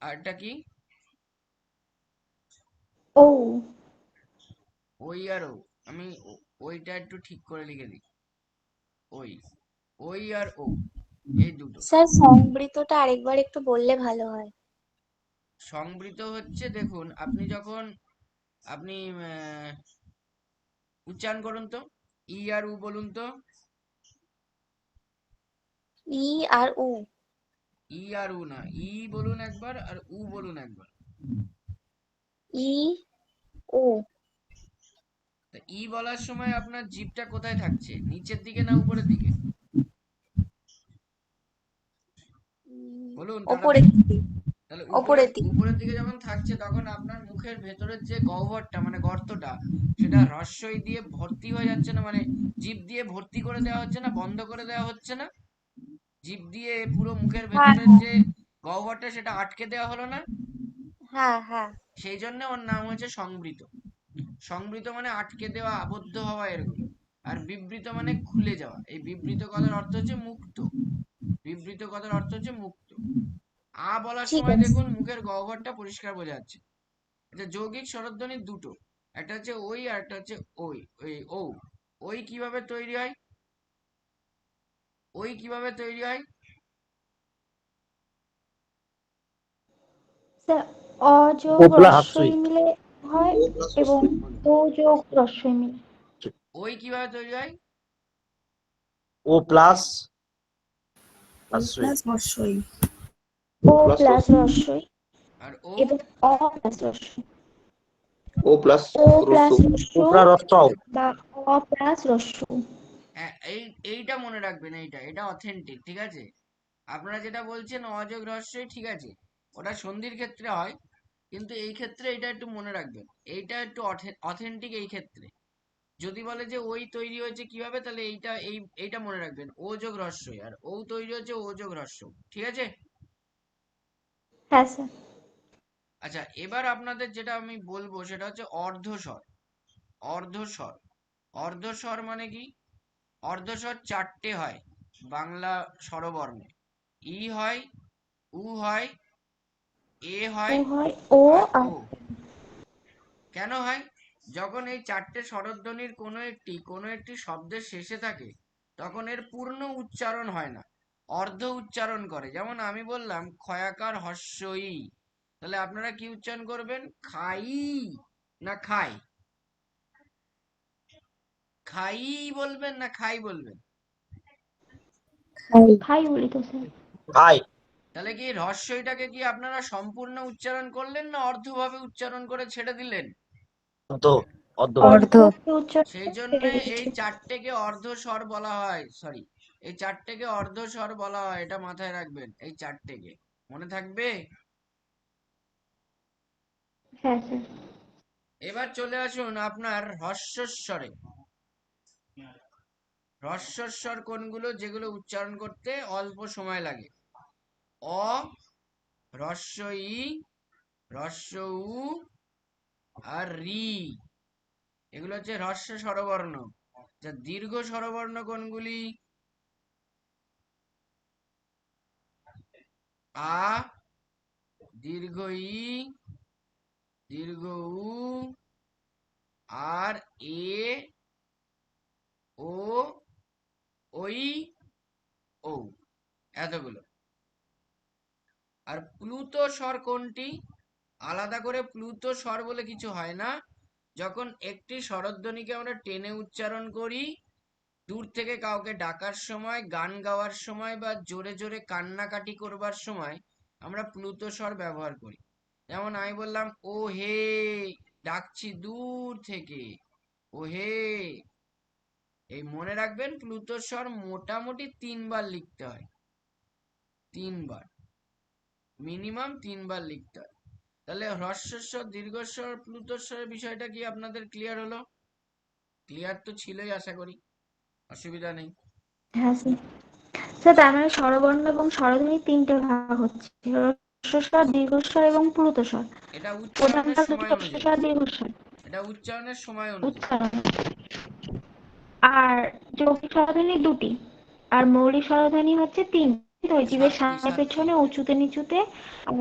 আর একটা কি, ও। ওই আর ও। আমি ওইটা একটু ঠিক করে লিখে দিই, ওই, ওই আর ও, এই দুটো। স্যার সংবৃতটা আরেকবার একটু বললে ভালো হয়। সংবৃত হচ্ছে, দেখুন আপনি যখন আপনি উচ্চারণ করুন তো, ই আর উ বলুন তো। ই আর উ। ই আর উ না, ই বলুন একবার আর উ বলুন একবার। ই উ। তা ই বলার সময় আপনার জিভটা কোথায় থাকছে, নিচের দিকে না উপরের দিকে? বলুন ওপরের তাড়াতাড়ি। দিকে। তাহলে ওপরের দিকে। উপরের দিকে যখন থাকছে, তখন আপনার মুখের ভেতরের যে গহ্বরটা মানে গর্তটা, সেটা হ্রস্বই দিয়ে ভর্তি হয়ে যাচ্ছে না, মানে জিভ দিয়ে ভর্তি করে দেওয়া হচ্ছে না, বন্ধ করে দেওয়া হচ্ছে না, জিভ দিয়ে পুরো মুখের হ্যাঁ ভেতরের হ্যাঁ যে গহ্বরটা সেটা আটকে দেওয়া হলো না, হ্যাঁ হ্যাঁ। সেই জন্য ওর নাম হয়েছে সংবৃত। সংবৃত মানে আটকে দেওয়া, আবদ্ধ হওয়া, এরকম। আর বিবৃত মানে খুলে যাওয়া। এই বিবৃত কথার অর্থ হচ্ছে মুক্ত, বিবৃত কথার অর্থ হচ্ছে মুক্ত। আ বলার ঠিক সময় আছে। দেখুন মুখের গহ্বরটা পরিষ্কার বোঝা যাচ্ছে। এটা যৌগিক স্বরধ্বনি দুটো, একটা হচ্ছে ওই আর একটা হচ্ছে ওই, ওই ও। ওই কিভাবে তৈরি হয়? ওই কিভাবে তৈরি হয়? স্যার অ যোগ ও প্লাস রস্বই মিলে হয় এবং ও যোগ রস্বই মিলে। ওই কিভাবে তৈরি হয়? ও প্লাস প্লাস হর্ষই। ও প্লাস রস্বই আর ও? এবং অ প্লাস রস্বই। ও প্লাস ও প্লাস ও রস্বই প্লাস রস্বই বা অ প্লাস রস্বই। হ্যাঁ, এইটা মনে রাখবেন, এটা অথেন্টিক, ঠিক আছে? আপনারা যেটা বলছেন অযোগ রহস্যই, ঠিক আছে, ওটা সন্ধির ক্ষেত্রে হয়, কিন্তু এই ক্ষেত্রে এটা একটু মনে রাখবেন, এইটা একটু অথেন্টিক এই ক্ষেত্রে। যদি বলে যে ওই তৈরি হয়েছে কিভাবে, তাহলে এইটা মনে রাখবেন, ও যোগ রহস্যই, আর ও তৈরি হচ্ছে ও যোগ রহস্য, ঠিক আছে? হ্যাঁ স্যার। আচ্ছা, এবার আপনাদের যেটা আমি বলবো সেটা হচ্ছে অর্ধস্বর। অর্ধস্বর, অর্ধস্বর মানে কি? অর্ধস্বর চারটে হয় বাংলা স্বরবর্ণে। ই হয়, উ হয়, এ ও হয়, হয় ও আর আর ও। কেন হয়? যখন এই চারটে স্বরধ্বনির কোনো একটি শব্দের শেষে থাকে, তখন এর পূর্ণ উচ্চারণ হয় না, অর্ধ উচ্চারণ করে। যেমন আমি বললাম ক্ষয়াকার হস্যই, তাহলে আপনারা কি উচ্চারণ করবেন? খাই না খাই? খাই বলবেন না খাই বলবেন? খাই বলি তো স্যার। ভাই তাহলে কি রহস্যটাকে কি আপনারা সম্পূর্ণ উচ্চারণ করলেন না অর্ধভাবে উচ্চারণ করে ছেড়ে দিলেন? তো অর্ধভাবে অর্ধ। উচ্চারণ সেই করে জন্য ছেড়ে এই দিয়েছি। চারটেকে অর্ধস্বর বলা হয়, সরি, এই চারটেকে অর্ধস্বর বলা হয়, এটা মাথায় রাখবেন, এই চারটেকে মনে থাকবে। হ্যাঁ স্যার। এবার চলে আসুন আপনার হ্রস্বস্বরে। হ্রস্বস্বর কোনগুলো? যেগুলো উচ্চারণ করতে অল্প সময় লাগে। অ, হ্রস্ব ই, হ্রস্ব উ, আর রি, এগুলো হচ্ছে হ্রস্ব স্বরবর্ণ। যা দীর্ঘ স্বরবর্ণ কোনগুলি? আ, দীর্ঘ ই, দীর্ঘ উ, আর এ, ও, ওই, ও, এতগুলো। আর প্লুত স্বর কোনটি? আলাদা করে প্লুত স্বর বলে কিছু হয় না। যখন একটি স্বরধ্বনিকে আমরা টেনে উচ্চারণ করি, দূর থেকে কাউকে ডাকার সময়, গান গাওয়ার সময়, বা জোরে জোরে কান্নাকাটি করবার সময় আমরা প্লুত স্বর ব্যবহার করি। যেমন আমি বললাম ও হে, ডাকছি দূর থেকে, ও হে। এই মনে রাখবেন, প্লুত স্বর মোটামুটি 3 বার লিখতে হয়, 3 বার, মিনিমাম 3 বার লিখতে হয়। তাহলে হ্রস্বস্বর, দীর্ঘস্বর, প্লুতস্বরের বিষয়টা কি আপনাদের ক্লিয়ার হলো? ক্লিয়ার তো ছিলই, আশা করি, অসুবিধা নেই। হ্যাঁ স্যার। স্যার তার মানে স্বরবর্ণ এবং স্বরধ্বনি তিনটে ভাগ হচ্ছে, হ্রস্বস্বর, দীর্ঘস্বর এবং প্লুতস্বর। এটা প্রধান উচ্চারণের ভাগ হচ্ছে সময় অনুযায়ী, হ্রস্বস্বর, দীর্ঘস্বর, এটা উচ্চারণের সময় অনুযায়ী। উচ্চারণ। আর যৌগিক স্বরধ্বনি দুটি, আর মৌলিক স্বরধ্বনি হচ্ছে তিনটি, ওই জীবের 7টি, সামনে 7টি। পেছনে, উঁচুতে নিচুতে,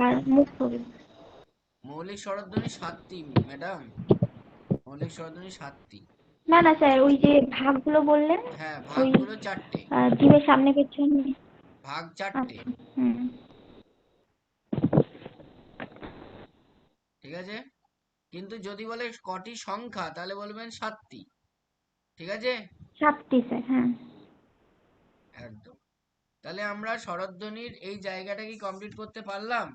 আর মুখ থেকে। মৌলিক স্বরধ্বনি 7টি, ম্যাডাম, মৌলিক স্বরধ্বনি 7টি। না না স্যার, ওই যে ভাগগুলো বললেন, হ্যাঁ, ওই ভাগগুলো 4টে, জীবের সামনে পেছনে। ভাগ 4টে, আচ্ছা। হুম। ঠিক আছে? কিন্তু যদি বলে কটি সংখ্যা, তাহলে বলবেন 7টি, ঠিক আছে? 7টি স্যার, হ্যাঁ। একদম। তাহলে আমরা স্বরধ্বনির এই জায়গাটা কি কমপ্লিট করতে পারলাম?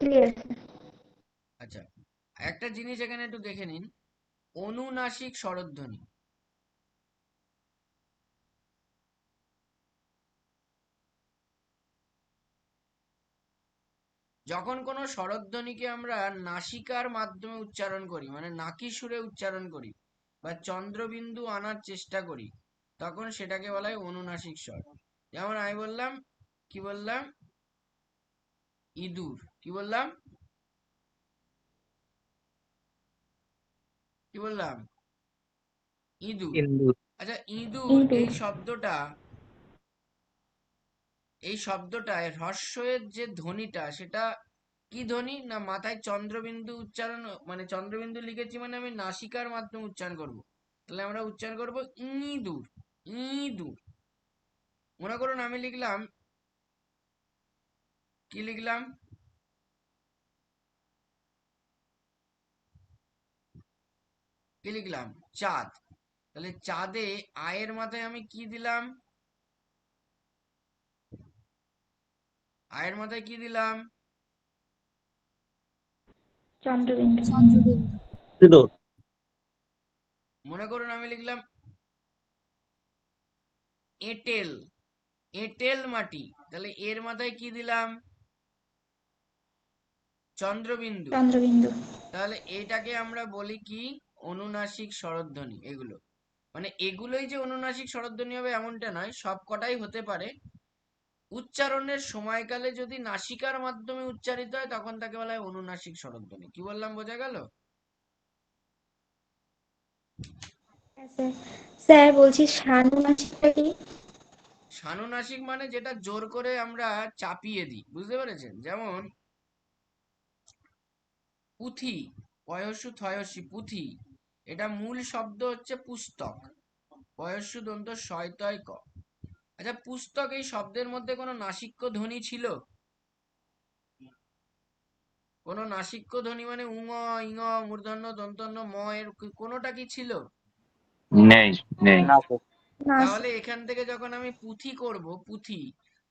Clear sir. আচ্ছা, একটা জিনিস এখানে একটু দেখে নিন, অনুনাসিক স্বরধ্বনি। যখন কোনো স্বরধ্বনিকে আমরা নাসিকার মাধ্যমে উচ্চারণ করি, মানে নাকি সুরে উচ্চারণ করি, বা চন্দ্রবিন্দু আনার চেষ্টা করি, তখন সেটাকে বলা হয় অনুনাসিক স্বর। যেমন আমি বললাম, কি বললাম? ইঁদুর। কি বললাম? কি বললাম? ইঁদুর। ইন্দুর আচ্ছা, ইঁদুর ইঁদুর। এই শব্দটায় হ্রস্বের যে ধ্বনিটা, সেটা কি ধ্বনি? না মাথায় চন্দ্রবিন্দু উচ্চারণ, মানে চন্দ্রবিন্দু লিখেছি মানে আমি নাসিকার মাধ্যমে উচ্চারণ করব। তাহলে আমরা উচ্চারণ করব ইঁদুর, ইঁদুর। মনে করুন আমি লিখলাম, কি লিখলাম, কি লিখলাম, চাঁদ। তাহলে চাঁদে আয়ের মাথায় আমি কি দিলাম, আয়ের মাথায় কি দিলাম, চন্দ্রবিন্দু। সিঁদুর। মনে করুন আমি লিখলাম এঁটেল, এঁটেল মাটি। তাহলে এর মাথায় কি দিলাম, চন্দ্রবিন্দু। চন্দ্রবিন্দু। তাহলে এটাকে আমরা বলি কি, অনুনাসিক স্বরধ্বনি। এগুলো মানে এগুলোই যে অনুনাসিক স্বরধ্বনি হবে এমনটা নয়, সব কটাই হতে পারে। উচ্চারণের সময়কালে যদি নাসিকার মাধ্যমে উচ্চারিত হয় তখন তাকে বলা হয় অনুনাসিক স্বরধ্বনি। কি বললাম, বোঝা গেল? হ্যাঁ স্যার। স্যার বলছি সানুনাসিকটা কি? সানুনাসিক মানে যেটা জোর করে আমরা চাপিয়ে দিই, বুঝতে পেরেছেন? যেমন পুঁথি, পয়স্যু থয়স্যি, পুঁথি, এটা মূল শব্দ হচ্ছে পুস্তক, পয়স্যু দন্ত শয়তয় ক। আচ্ছা, পুস্তক এই শব্দের মধ্যে কোনো নাসিক্য ধ্বনি ছিল? কোনো নাসিক্য ধ্বনি মানে উঙ, ইঙ, মূর্ধন্য, দন্তন্য, ম এর কোনোটা কি ছিল? নেই, নেই। না স্যার। না তাহলে স্যার। এখান থেকে যখন আমি পুঁথি করব, পুঁথি,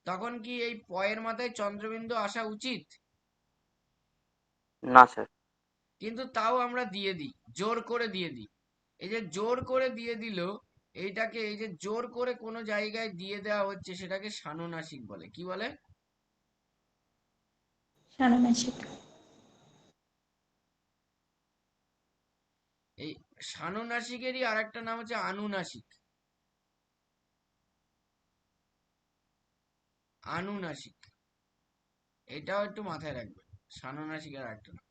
তখন কি এই পয়ের মাথায় চন্দ্রবিন্দু আসা উচিত? না স্যার। কিন্তু তাও আমরা দিয়ে দিই, জোর করে দিয়ে দিই। এই যে জোর করে দিয়ে দিল, এইটাকে, এই যে জোর করে কোনো জায়গায় দিয়ে দেওয়া হচ্ছে, সেটাকে সানুনাসিক বলে। কি বলে? সানুনাসিক। এই সানুনাসিকেরই আর একটা নাম হচ্ছে আনুনাসিক। আনুনাসিক, এটাও একটু মাথায় রাখবেন, সানুনাসিকের আর একটা নাম।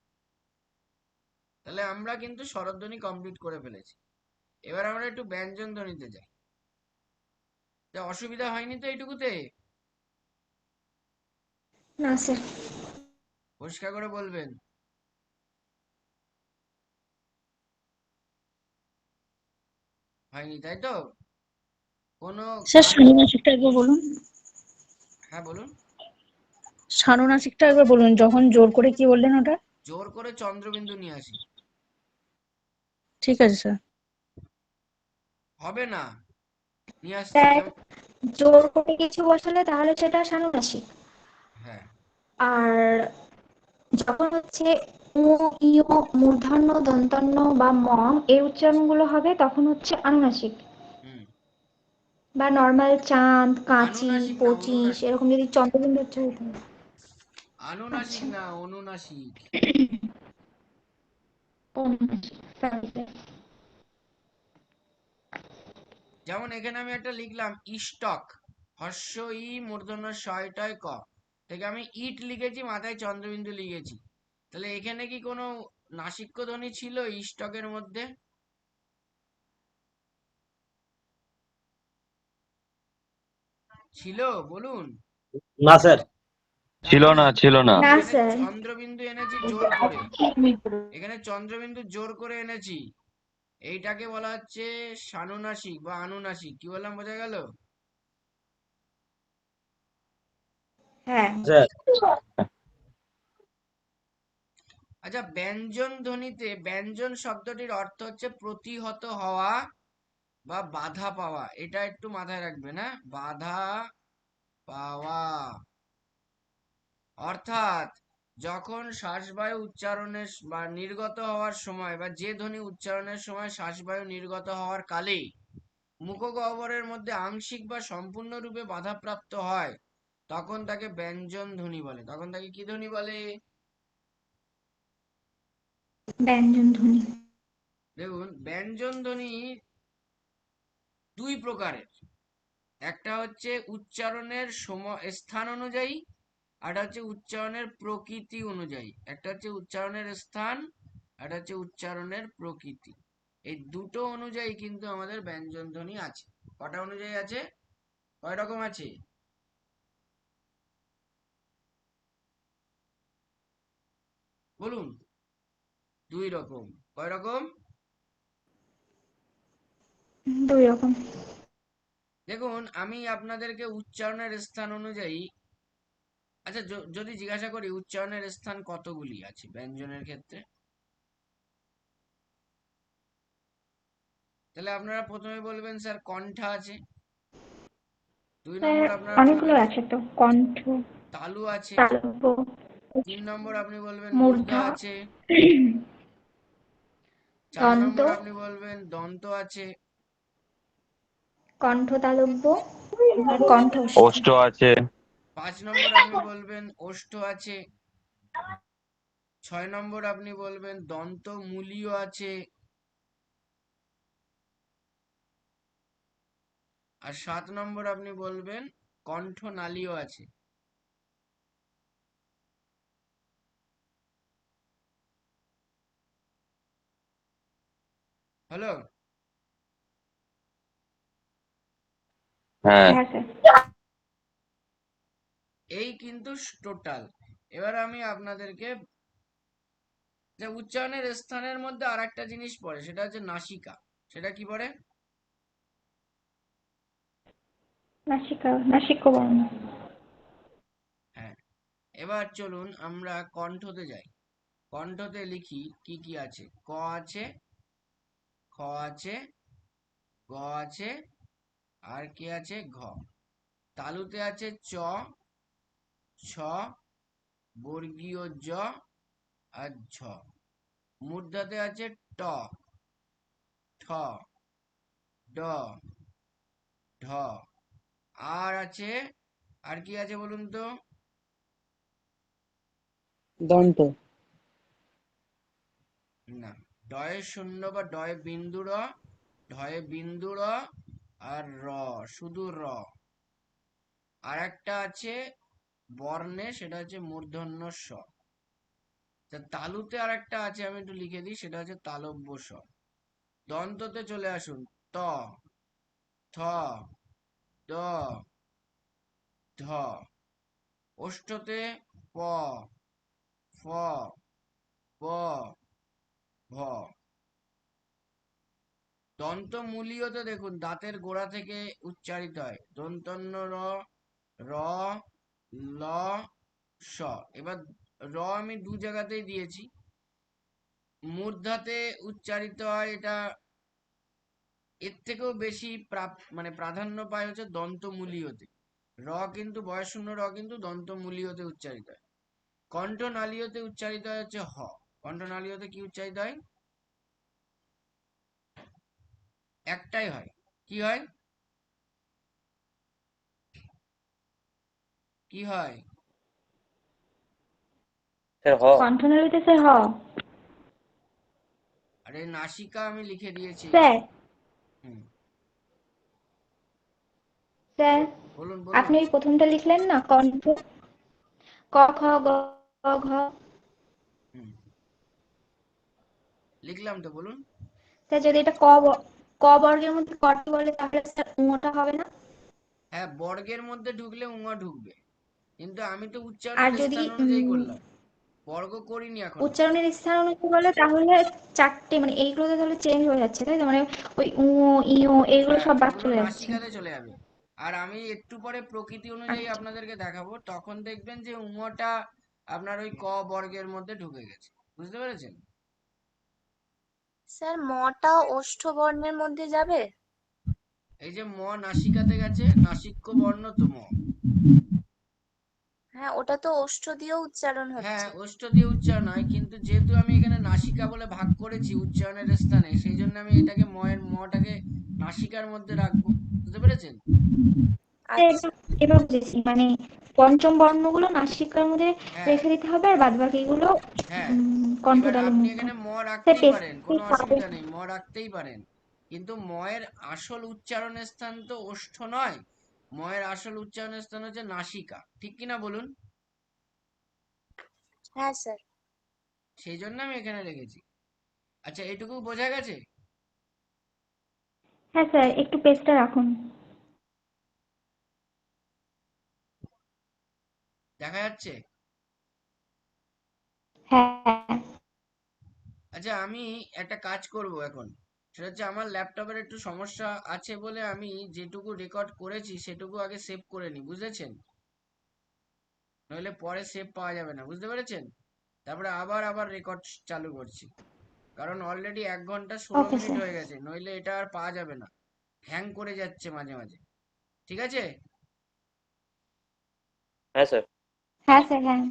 তাহলে আমরা কিন্তু স্বরধ্বনি কমপ্লিট করে ফেলেছি। এবার আমরা একটু ব্যঞ্জন ধ্বনিতে যাই। তা অসুবিধা হয়নি তো এইটুকুতে? না স্যার। পরিষ্কার করে বলবেন। হয়নি তাই তো? কোনো স্যার কারণ? সানুনাসিকটা একবার বলুন। হ্যাঁ বলুন। সানুনাসিকটা একবার বলুন, যখন জোর করে কি বললেন ওটা? জোর করে চন্দ্রবিন্দু নিয়ে আসি। ঠিক আছে স্যার। হবে না, নিয়ে আসছি। স্যার যেমন, জোর করে কিছু বসালে তাহলে সেটা সানুনাসিক। হ্যাঁ, আর যখন হচ্ছে উ, ইয়, মূর্ধন্য, দন্তন্য বা ম এর উচ্চারণগুলো হবে তখন হচ্ছে আনুনাসিক। হুম, বা নর্মাল চাঁদ, কাঁচি, আনুনাসিক না, পঁচিশ অনুনাসিক। এরকম যদি চন্দ্রবিন্দু উচ্চারিত হয়। আনুনাসিক আচ্ছা। না, অনুনাসিক। অনুনাসিক, sorry স্যার। যেমন এখানে আমি একটা লিখলাম ইষ্টক, হর্ষ ই, মূর্ধন্য শয়টয় ক, থেকে আমি ইট লিখেছি, মাথায় চন্দ্রবিন্দু লিখেছি। তাহলে এখানে কি কোনো নাসিক্য ধ্বনি ছিল ইষ্টকের মধ্যে? ছিল, বলুন। না স্যার। ছিল তাহলে না, ছিল না। না এখানে স্যার। চন্দ্রবিন্দু এনেছি জোর করে, এখানে চন্দ্রবিন্দু জোর করে এনেছি, এইটাকে বলা হচ্ছে সানুনাসিক বা আনুনাসিক। কি বললাম, বোঝা গেল? হ্যাঁ। স্যার। আচ্ছা, ব্যঞ্জন ধ্বনিতে ব্যঞ্জন শব্দটির অর্থ হচ্ছে প্রতিহত হওয়া বা বাধা পাওয়া। এটা একটু মাথায় রাখবেন, হ্যাঁ, বাধা পাওয়া। অর্থাৎ যখন শ্বাসবায়ু উচ্চারণের বা নির্গত হওয়ার সময়, বা যে ধ্বনি উচ্চারণের সময় শ্বাসবায়ু নির্গত হওয়ার কালে মুখগহ্বরের মধ্যে আংশিক বা সম্পূর্ণরূপে বাধাপ্রাপ্ত হয়, তখন তাকে ব্যঞ্জন ধ্বনি বলে। তখন তাকে কি ধ্বনি বলে? ব্যঞ্জন ধ্বনি। দেখুন, ব্যঞ্জন ধ্বনি দুই প্রকারের। একটা হচ্ছে উচ্চারণের সময়, স্থান অনুযায়ী, আর একটা হচ্ছে উচ্চারণের প্রকৃতি অনুযায়ী। একটা হচ্ছে উচ্চারণের স্থান, আর একটা হচ্ছে উচ্চারণের প্রকৃতি। এই দুটো অনুযায়ী কিন্তু আমাদের ব্যঞ্জন ধ্বনি আছে। কটা অনুযায়ী আছে? কয় রকম আছে? বলুন। দুই রকম। কয় রকম? দুই রকম। দেখুন আমি আপনাদেরকে উচ্চারণের স্থান অনুযায়ী, আচ্ছা যদি জিজ্ঞাসা করি উচ্চারণের স্থান কতগুলি আছে ব্যঞ্জনের ক্ষেত্রে, তাহলে আপনারা প্রথমে বলবেন স্যার কণ্ঠা আছে, 2 স্যার নম্বর আপনারা অনেকগুলো বলবেন আছে তো, কণ্ঠ, তালু আছে, তালব্য, 3 নম্বর আপনি বলবেন মূর্ধা মূর্ধা, আছে, 4 দন্ত, নম্বর আপনি বলবেন দন্ত আছে, কণ্ঠ তালব্য আর কণ্ঠস্থ। ওষ্ঠ আছে। 5 নম্বর আপনি বলবেন ওষ্ঠ আছে, 6 নম্বর আপনি বলবেন দন্ত মূলীয় আছে, আর 7 নম্বর আপনি বলবেন কণ্ঠনালীয় আছে। হলো? হ্যাঁ। হ্যাঁ স্যার। এই কিন্তু টোটাল। এবার আমি আপনাদেরকে, যে উচ্চারণের স্থানের মধ্যে আর একটা জিনিস পড়ে, সেটা হচ্ছে নাসিকা। সেটা কি পড়ে? নাসিকা, নাসিক্য বর্ণ। হ্যাঁ। এবার চলুন আমরা কণ্ঠতে যাই। কণ্ঠতে লিখি কি কি আছে। ক আছে, খ আছে, গ আছে, আর কি আছে? ঘ। তালুতে আছে চ, ছ, বর্গীয় জ আর ঝ। মূর্ধাতে আছে ট, ঠ, ড, ঢ। আর আছে, আর কি আছে বলুন তো? দন্ত। না, ডয়ে শূন্য বা ডয়ে বিন্দু র, ঢয়ে বিন্দু র, আর র, শুধু র। আর একটা আছে বর্ণে, সেটা হচ্ছে মূর্ধন্য স। তালুতে আর একটা আছে, আমি একটু লিখে দিই, সেটা হচ্ছে তালব্য স। দন্ততে চলে আসুন। ত, থ, দ, ধ। ওষ্ঠতে প, ফ, ব, ভ। দন্তমূলীয়তে দেখুন দাঁতের গোড়া থেকে উচ্চারিত হয় দন্তন্য র, র, ল, স। এবার র আমি 2 জায়গাতেই দিয়েছি। মূর্ধাতে উচ্চারিত হয় এটা, এর থেকেও বেশি মানে প্রাধান্য পায় হচ্ছে দন্তমূলীয়তে। র কিন্তু বয়শূন্য র কিন্তু দন্তমূলীয়তে উচ্চারিত হয়। কণ্ঠনালীয়তে উচ্চারিত হয় হচ্ছে হ। কণ্ঠনালীয়তে কি উচ্চারিত হয়? একটাই হয়। কি হয়? কি হয়? স্যার হ। কণ্ঠনালীতে স্যার হ। আরে নাসিকা আমি লিখে দিয়েছি স্যার, এখানে। হুম, স্যার বলুন বলুন। আপনি ওই প্রথমটা লিখলেন না, কণ্ঠ, ক খ গ ঘ। হুম, লিখলাম তো, বলুন। স্যার যদি এটা ক বর্গের মধ্যে কটি বলে তাহলে স্যার উটা হবে না? হ্যাঁ, বর্গের মধ্যে ঢুকলে উঙা ঢুকবে, কিন্তু আমি তো আর উচ্চারণের যদি স্থান অনুযায়ী করলাম, বর্গ করিনি এখনো। উচ্চারণের স্থান অনুযায়ী বলে তাহলে চারটে, মানে এইগুলোতে তাহলে চেঞ্জ হয়ে যাচ্ছে, তাই তো? মানে ওই উ, ইও এইগুলো হ্যাঁ, সব বাদ এগুলো চলে যাচ্ছে। নাসিকাতে চলে যাবে। আর আমি একটু পরে প্রকৃতি অনুযায়ী আচ্ছা। আপনাদেরকে দেখাবো, তখন দেখবেন যে উঙটা আপনার ওই ক বর্গের মধ্যে ঢুকে গেছে। বুঝতে পেরেছেন? স্যার মটা ওষ্ঠ বর্ণের মধ্যে যাবে? এই যে ম নাসিকাতে গেছে, নাসিক্য বর্ণ তো ম। হ্যাঁ, ওটা তো ওষ্ঠ দিয়েও উচ্চারণ হ্যাঁ, হচ্ছে। ওষ্ঠ দিয়ে উচ্চারণ হয়, কিন্তু যেহেতু আমি এখানে নাসিকা বলে ভাগ করেছি উচ্চারণের স্থানে, সেই জন্য আমি এটাকে মটাকে নাসিকার মধ্যে রাখবো। বুঝতে পেরেছেন? আচ্ছা। এবার বুঝেছি, মানে পঞ্চম বর্ণগুলো নাসিকার মধ্যে হ্যাঁ, রেখে দিতে হবে আর বাদ বাকিগুলো হ্যাঁ। এবার কণ্ঠদালের আপনি মধ্যে। এখানে ম স্যার রাখতেই পারেন, কোনো পাবে। অসুবিধা নেই, ম রাখতেই পারেন। কিন্তু ময়ের আসল উচ্চারণের স্থান তো ওষ্ঠ নয়, ময়ের আসল উচ্চারণের স্থান হচ্ছে নাসিকা। ঠিক কিনা বলুন? হ্যাঁ স্যার। সেই জন্য আমি এখানে রেখেছি। আচ্ছা, এটুকু বোঝা গেছে? হ্যাঁ স্যার, একটু পেজটা রাখুন। দেখা যাচ্ছে? হ্যাঁ। আচ্ছা, আমি একটা কাজ করব এখন। সেটা হচ্ছে আমার ল্যাপটপের একটু সমস্যা আছে বলে আমি যেটুকু রেকর্ড করেছি সেটুকু আগে সেভ করে নিই, বুঝেছেন? নইলে পরে সেভ পাওয়া যাবে না, বুঝতে পেরেছেন? তারপরে আবার রেকর্ড চালু করছি, কারণ অলরেডি 1 ঘন্টা 16 ওকে মিনিট স্যার। হয়ে গেছে, নইলে এটা আর পাওয়া যাবে না, হ্যাং করে যাচ্ছে মাঝে মাঝে। ঠিক আছে? হ্যাঁ স্যার। হ্যাঁ স্যার, হ্যাঁ।